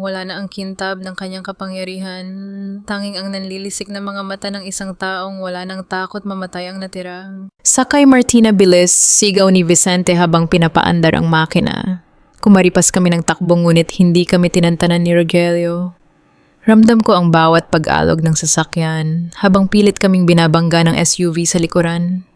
Wala na ang kintab ng kanyang kapangyarihan. Tanging ang nanlilisik na mga mata ng isang taong wala nang takot mamatay ang natira. Sakay, Martina, bilis, sigaw ni Vicente habang pinapaandar ang makina. Kumaripas kami ng takbo, ngunit hindi kami tinantanan ni Rogelio. Ramdam ko ang bawat pag-alog ng sasakyan habang pilit kaming binabangga ng SUV sa likuran.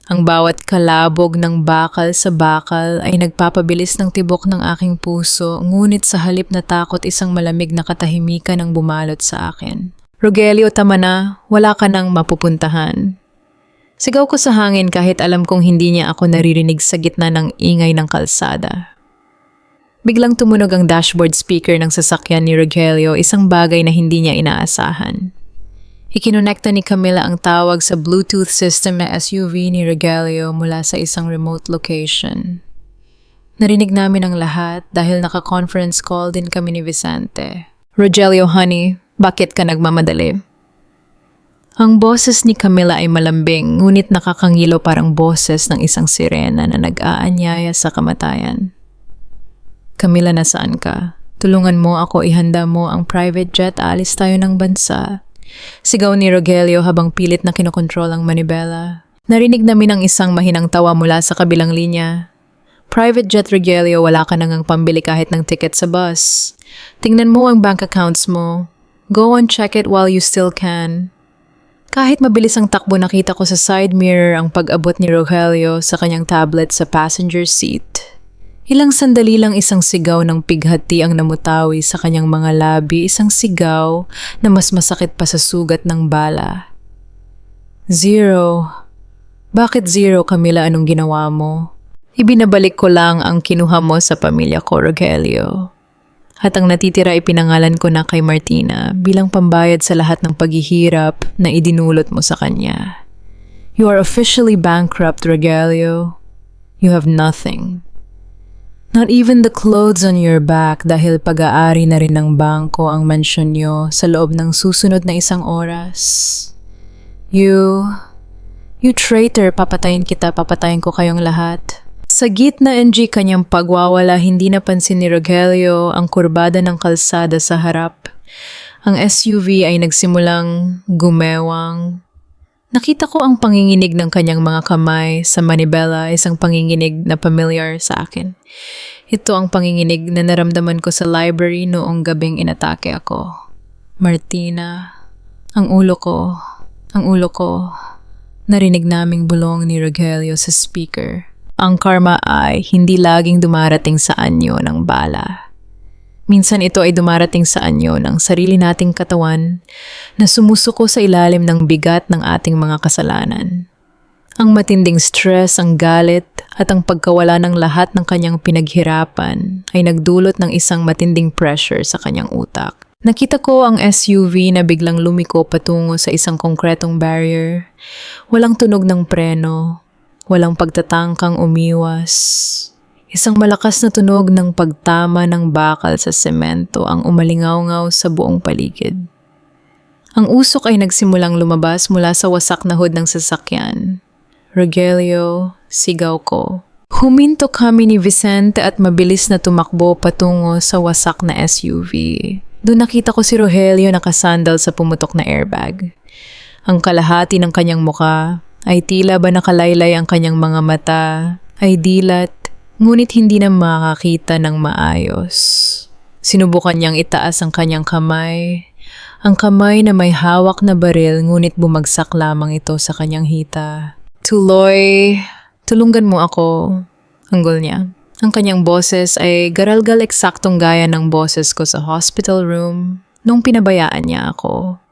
Ang bawat kalabog ng bakal sa bakal ay nagpapabilis ng tibok ng aking puso, ngunit sa halip na takot, isang malamig na katahimikan ang bumalot sa akin. Rogelio, tama na, wala ka nang mapupuntahan. Sigaw ko sa hangin kahit alam kong hindi niya ako naririnig sa gitna ng ingay ng kalsada. Biglang tumunog ang dashboard speaker ng sasakyan ni Rogelio, isang bagay na hindi niya inaasahan. Ikinonekta ni Camila ang tawag sa Bluetooth system na SUV ni Rogelio mula sa isang remote location. Narinig namin ang lahat dahil naka-conference call din kami ni Vicente. Rogelio, honey, bakit ka nagmamadali? Ang boses ni Camila ay malambing, ngunit nakakangilo parang boses ng isang sirena na nag-aanyaya sa kamatayan. Camila, nasaan ka? Tulungan mo ako, ihanda mo ang private jet, alis tayo ng bansa. Sigaw ni Rogelio habang pilit na kinokontrol ang manibela. Narinig namin ang isang mahinang tawa mula sa kabilang linya. Private jet, Rogelio, wala ka nang pambili kahit ng ticket sa bus. Tingnan mo ang bank accounts mo. Go on, check it while you still can. Kahit mabilis ang takbo, nakita ko sa side mirror ang pag-abot ni Rogelio sa kanyang tablet sa passenger seat. Ilang sandali lang, isang sigaw ng pighati ang namutawi sa kanyang mga labi, isang sigaw na mas masakit pa sa sugat ng bala. Zero. Bakit zero, Camila? Anong ginawa mo? Ibinabalik ko lang ang kinuha mo sa pamilya ko, Rogelio. At ang natitira ipinangalan ko na kay Martina bilang pambayad sa lahat ng paghihirap na idinulot mo sa kanya. You are officially bankrupt, Rogelio. You have nothing. Not even the clothes on your back dahil pag-aari na rin ng bangko ang mansyon nyo sa loob ng susunod na 1 oras. You traitor, papatayin kita, papatayin ko kayong lahat. Sa gitna NG kanyang pagwawala, hindi napansin ni Rogelio ang kurbada ng kalsada sa harap. Ang SUV ay nagsimulang gumewang. Nakita ko ang panginginig ng kanyang mga kamay sa manibela, isang panginginig na familiar sa akin. Ito ang panginginig na naramdaman ko sa library noong gabing inatake ako. Martina, ang ulo ko. Narinig naming bulong ni Rogelio sa speaker. Ang karma ay hindi laging dumarating sa anyo ng bala. Minsan ito ay dumarating sa anyo ng sarili nating katawan na sumusuko sa ilalim ng bigat ng ating mga kasalanan. Ang matinding stress, ang galit, at ang pagkawala ng lahat ng kanyang pinaghirapan ay nagdulot ng isang matinding pressure sa kanyang utak. Nakita ko ang SUV na biglang lumiko patungo sa isang konkretong barrier. Walang tunog ng preno, walang pagtatangkang umiwas. Isang malakas na tunog ng pagtama ng bakal sa semento ang umalingaw-ngaw sa buong paligid. Ang usok ay nagsimulang lumabas mula sa wasak na hood ng sasakyan. Rogelio, sigaw ko. Huminto kami ni Vicente at mabilis na tumakbo patungo sa wasak na SUV. Doon nakita ko si Rogelio nakasandal sa pumutok na airbag. Ang kalahati ng kanyang muka ay tila ba nakalaylay, ang kanyang mga mata ay dilat, ngunit hindi na makakita ng maayos. Sinubukan niyang itaas ang kanyang kamay. Ang kamay na may hawak na baril, ngunit bumagsak lamang ito sa kanyang hita. Tuloy, tulungan mo ako. Anggol niya. Ang kanyang boses ay garalgal eksaktong gaya ng boses ko sa hospital room nung pinabayaan niya ako.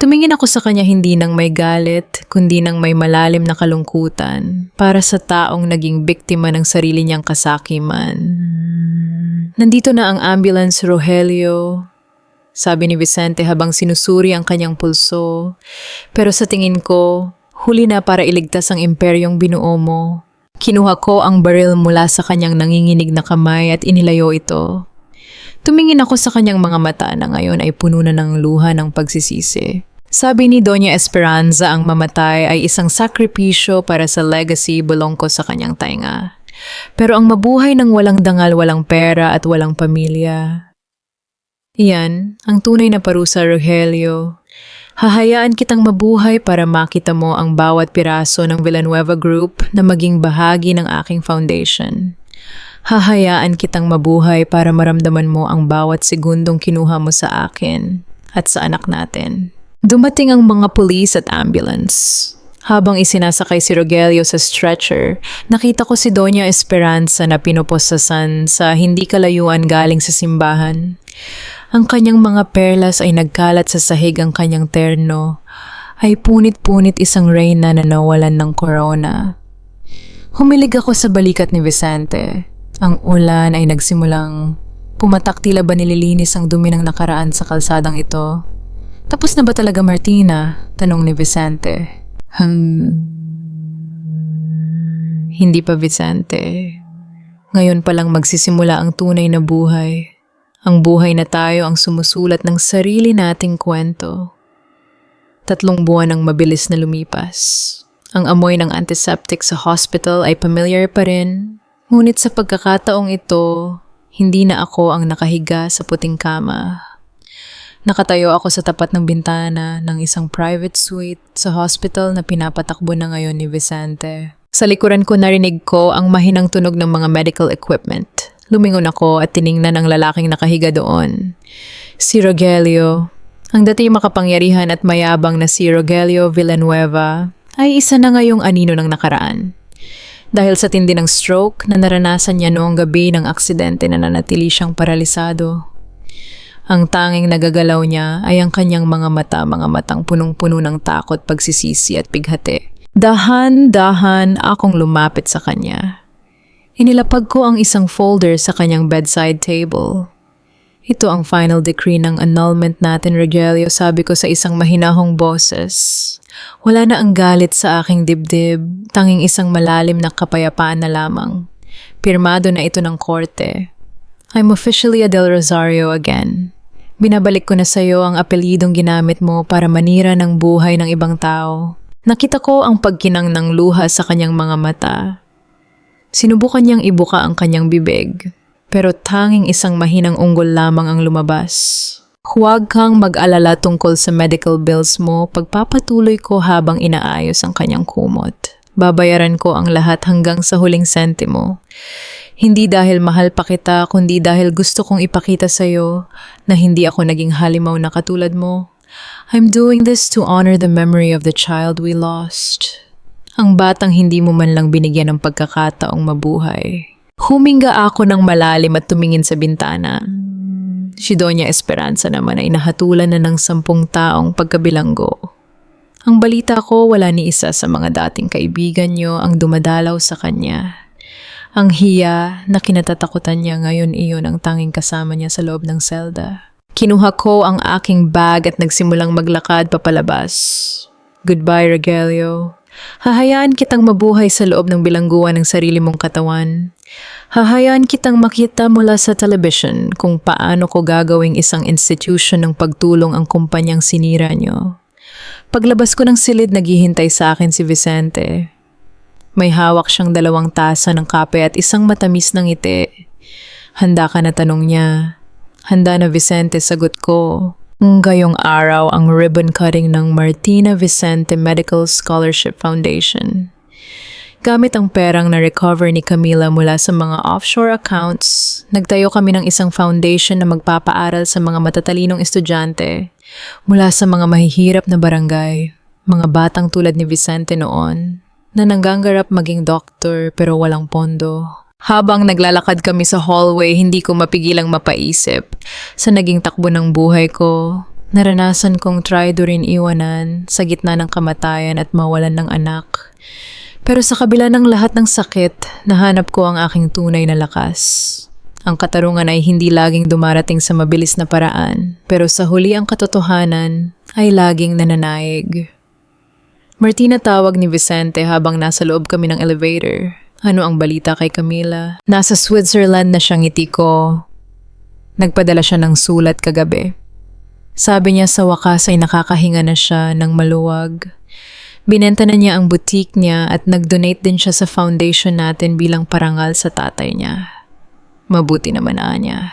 Tumingin ako sa kanya hindi nang may galit, kundi nang may malalim na kalungkutan para sa taong naging biktima ng sarili niyang kasakiman. Nandito na ang ambulance, Rogelio, sabi ni Vicente habang sinusuri ang kanyang pulso. Pero sa tingin ko, huli na para iligtas ang imperyong binuo mo. Kinuha ko ang baril mula sa kanyang nanginginig na kamay at inilayo ito. Tumingin ako sa kanyang mga mata na ngayon ay puno na ng luha ng pagsisisi. Sabi ni Doña Esperanza, ang mamatay ay isang sakripisyo para sa legacy bulong ko sa kanyang tainga. Pero ang mabuhay ng walang dangal, walang pera at walang pamilya. Iyan ang tunay na parusa, Rogelio. Hahayaan kitang mabuhay para makita mo ang bawat piraso ng Villanueva Group na maging bahagi ng aking foundation. Hahayaan kitang mabuhay para maramdaman mo ang bawat segundong kinuha mo sa akin at sa anak natin. Dumating ang mga pulis at ambulance. Habang isinasakay si Rogelio sa stretcher, nakita ko si Doña Esperanza na pinuposasan sa hindi kalayuan galing sa simbahan. Ang kanyang mga perlas ay nagkalat sa sahig, ang kanyang terno ay punit-punit, isang reyna na nawalan ng corona. Humilig ako sa balikat ni Vicente. Ang ulan ay nagsimulang pumatak, tila ba nililinis ang dumi ng nakaraan sa kalsadang ito. Tapos na ba talaga, Martina? Tanong ni Vicente. Hindi pa, Vicente. Ngayon pa lang magsisimula ang tunay na buhay. Ang buhay na tayo ang sumusulat ng sarili nating kwento. 3 buwan ang mabilis na lumipas. Ang amoy ng antiseptic sa hospital ay familiar pa rin. Ngunit sa pagkakataong ito, hindi na ako ang nakahiga sa puting kama. Nakatayo ako sa tapat ng bintana ng isang private suite sa hospital na pinapatakbo na ngayon ni Vicente. Sa likuran ko narinig ko ang mahinang tunog ng mga medical equipment. Lumingon ako at tiningnan ang lalaking nakahiga doon. Si Rogelio. Ang dati makapangyarihan at mayabang na si Rogelio Villanueva ay isa na ngayong anino ng nakaraan. Dahil sa tindi ng stroke na naranasan niya noong gabi ng aksidente na nanatili siyang paralisado. Ang tanging nagagalaw niya ay ang kanyang mga matang punong-puno ng takot, pagsisisi at bighati. Dahan-dahan akong lumapit sa kanya. Inilapag ko ang isang folder sa kanyang bedside table. Ito ang final decree ng annulment natin, Rogelio, sabi ko sa isang mahinahong boses. Wala na ang galit sa aking dibdib, tanging isang malalim na kapayapaan na lamang. Pirmado na ito ng korte. I'm officially a Del Rosario again. Binabalik ko na sa'yo ang apelidong ginamit mo para manira ng buhay ng ibang tao. Nakita ko ang pagkinang ng luha sa kanyang mga mata. Sinubukan niyang ibuka ang kanyang bibig, pero tanging isang mahinang unggol lamang ang lumabas. Huwag kang mag-alala tungkol sa medical bills mo, pagpapatuloy ko habang inaayos ang kanyang kumot. Babayaran ko ang lahat hanggang sa huling sentimo. Hindi dahil mahal pa kita, kundi dahil gusto kong ipakita sa'yo na hindi ako naging halimaw na katulad mo. I'm doing this to honor the memory of the child we lost. Ang batang hindi mo man lang binigyan ng pagkakataong mabuhay. Huminga ako ng malalim at tumingin sa bintana. Si Doña Esperanza naman ay nahatulan na ng 10 taong pagkabilanggo. Ang balita ko, wala ni isa sa mga dating kaibigan niyo ang dumadalaw sa kanya. Ang hiya na kinatatakutan niya ngayon iyon ang tanging kasama niya sa loob ng selda. Kinuha ko ang aking bag at nagsimulang maglakad papalabas. Goodbye, Rogelio. Hahayaan kitang mabuhay sa loob ng bilangguan ng sarili mong katawan. Hahayaan kitang makita mula sa television kung paano ko gagawing isang institution ng pagtulong ang kumpanyang sinira niyo. Paglabas ko ng silid, naghihintay sa akin si Vicente. May hawak siyang 2 tasa ng kape at isang matamis ng ngiti. Handa ka na, tanong niya. Handa na, Vicente, sagot ko. Ngayong araw ang ribbon cutting ng Martina Vicente Medical Scholarship Foundation. Gamit ang perang na-recover ni Camila mula sa mga offshore accounts, nagtayo kami ng isang foundation na magpapaaral sa mga matatalinong estudyante mula sa mga mahihirap na barangay, mga batang tulad ni Vicente noon, na nanggangarap maging doktor pero walang pondo. Habang naglalakad kami sa hallway, hindi ko mapigilang mapaisip sa naging takbo ng buhay ko. Naranasan kong rin iwanan sa gitna ng kamatayan at mawalan ng anak. Pero sa kabila ng lahat ng sakit, nahanap ko ang aking tunay na lakas. Ang katarungan ay hindi laging dumarating sa mabilis na paraan, pero sa huli ang katotohanan ay laging nananaig. Martina, tawag ni Vicente habang nasa loob kami ng elevator. Ano ang balita kay Camila? Nasa Switzerland na siyang ngiti ko. Nagpadala siya ng sulat kagabi. Sabi niya sa wakas ay nakakahinga na siya ng maluwag. Binenta na niya ang boutique niya at nag-donate din siya sa foundation natin bilang parangal sa tatay niya. Mabuti naman niya.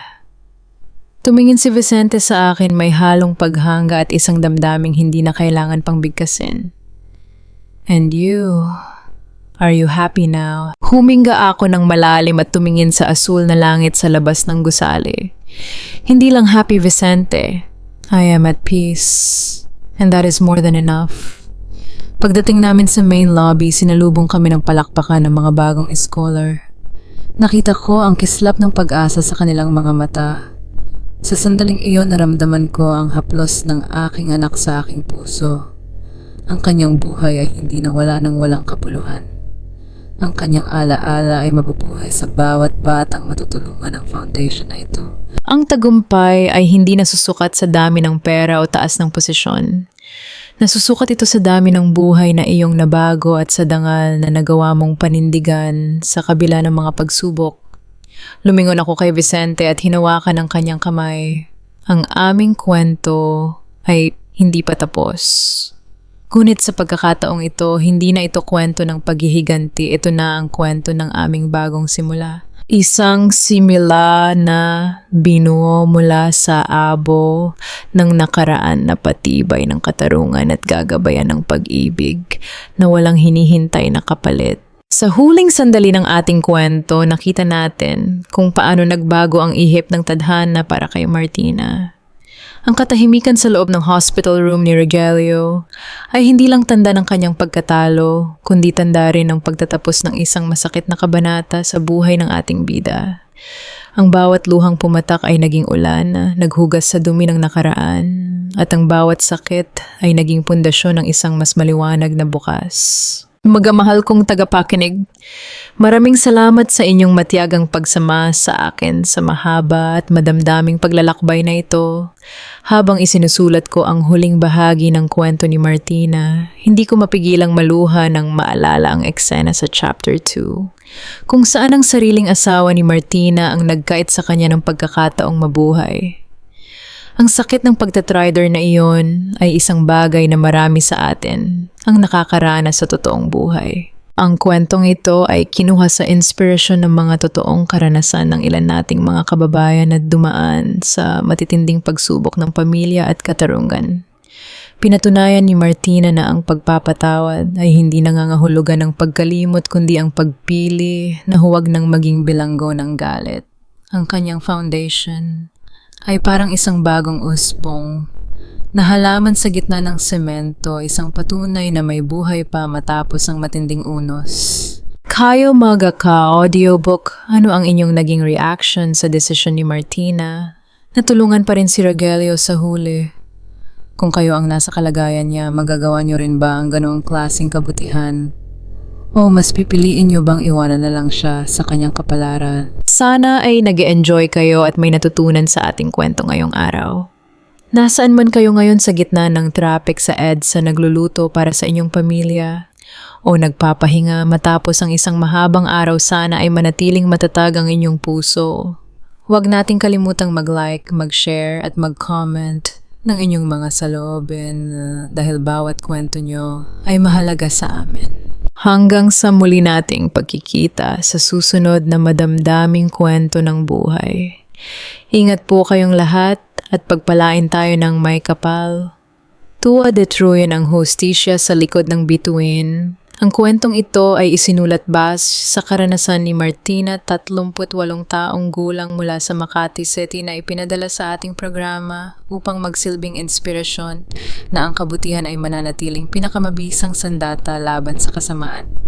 Tumingin si Vicente sa akin, may halong paghanga at isang damdaming hindi na kailangan pang bigkasin. And you... Are you happy now? Huminga ako ng malalim at tumingin sa asul na langit sa labas ng gusali. Hindi lang happy, Vicente. I am at peace. And that is more than enough. Pagdating namin sa main lobby, sinalubong kami ng palakpakan ng mga bagong scholar. Nakita ko ang kislap ng pag-asa sa kanilang mga mata. Sa sandaling iyon, naramdaman ko ang haplos ng aking anak sa aking puso. Ang kanyang buhay ay hindi nawala ng walang kapuluhan. Ang kanyang alaala ay mabubuhay sa bawat batang matutulungan ng foundation na ito. Ang tagumpay ay hindi nasusukat sa dami ng pera o taas ng posisyon. Nasusukat ito sa dami ng buhay na iyong nabago at sa dangal na nagawa mong panindigan sa kabila ng mga pagsubok. Lumingon ako kay Vicente at hinawakan ang kanyang kamay. Ang aming kwento ay hindi pa tapos. Ngunit sa pagkakataong ito, hindi na ito kwento ng paghihiganti, ito na ang kwento ng aming bagong simula. Isang simula na binuo mula sa abo ng nakaraan na patibay ng katarungan at gagabayan ng pag-ibig na walang hinihintay na kapalit. Sa huling sandali ng ating kwento, nakita natin kung paano nagbago ang ihip ng tadhana para kay Martina. Ang katahimikan sa loob ng hospital room ni Rogelio ay hindi lang tanda ng kanyang pagkatalo, kundi tanda rin ng pagtatapos ng isang masakit na kabanata sa buhay ng ating bida. Ang bawat luhang pumatak ay naging ulan, naghugas sa dumi ng nakaraan, at ang bawat sakit ay naging pundasyon ng isang mas maliwanag na bukas. Magamahal kong tagapakinig, maraming salamat sa inyong matiyagang pagsama sa akin sa mahaba at madamdaming paglalakbay na ito. Habang isinusulat ko ang huling bahagi ng kwento ni Martina, hindi ko mapigilang maluha nang maalala ang eksena sa chapter 2. kung saan ang sariling asawa ni Martina ang nagkait sa kanya ng pagkakataong mabuhay. Ang sakit ng pagtatrider na iyon ay isang bagay na marami sa atin ang nakakaranas sa totoong buhay. Ang kwentong ito ay kinuha sa inspirasyon ng mga totoong karanasan ng ilan nating mga kababayan na dumaan sa matitinding pagsubok ng pamilya at katarungan. Pinatunayan ni Martina na ang pagpapatawad ay hindi nangangahulugan ng pagkalimot kundi ang pagpili na huwag nang maging bilanggo ng galit. Ang kanyang foundation ay parang isang bagong usbong na halaman sa gitna ng semento, isang patunay na may buhay pa matapos ang matinding unos. Kayo Magaka audiobook, ano ang inyong naging reaction sa desisyon ni Martina? Natulungan pa rin si Rogelio sa huli. Kung kayo ang nasa kalagayan niya, magagawa niyo rin ba ang ganoong klaseng kabutihan? O mas pipiliin niyo bang iwanan na lang siya sa kanyang kapalaran? Sana ay nag-enjoy kayo at may natutunan sa ating kwento ngayong araw. Nasaan man kayo ngayon sa gitna ng traffic sa EDSA nagluluto para sa inyong pamilya o nagpapahinga matapos ang isang mahabang araw, sana ay manatiling matatag ang inyong puso. Huwag nating kalimutang mag-like, mag-share at mag-comment ng inyong mga saloobin dahil bawat kwento nyo ay mahalaga sa amin. Hanggang sa muli nating pagkikita sa susunod na madamdaming kwento ng buhay. Ingat po kayong lahat at pagpalain tayo ng may kapal. Tua de Truyen ang hostisya sa likod ng bituin. Ang kwentong ito ay isinulat base sa karanasan ni Martina, 38 taong gulang mula sa Makati City na ipinadala sa ating programa upang magsilbing inspirasyon na ang kabutihan ay mananatiling pinakamabisang sandata laban sa kasamaan.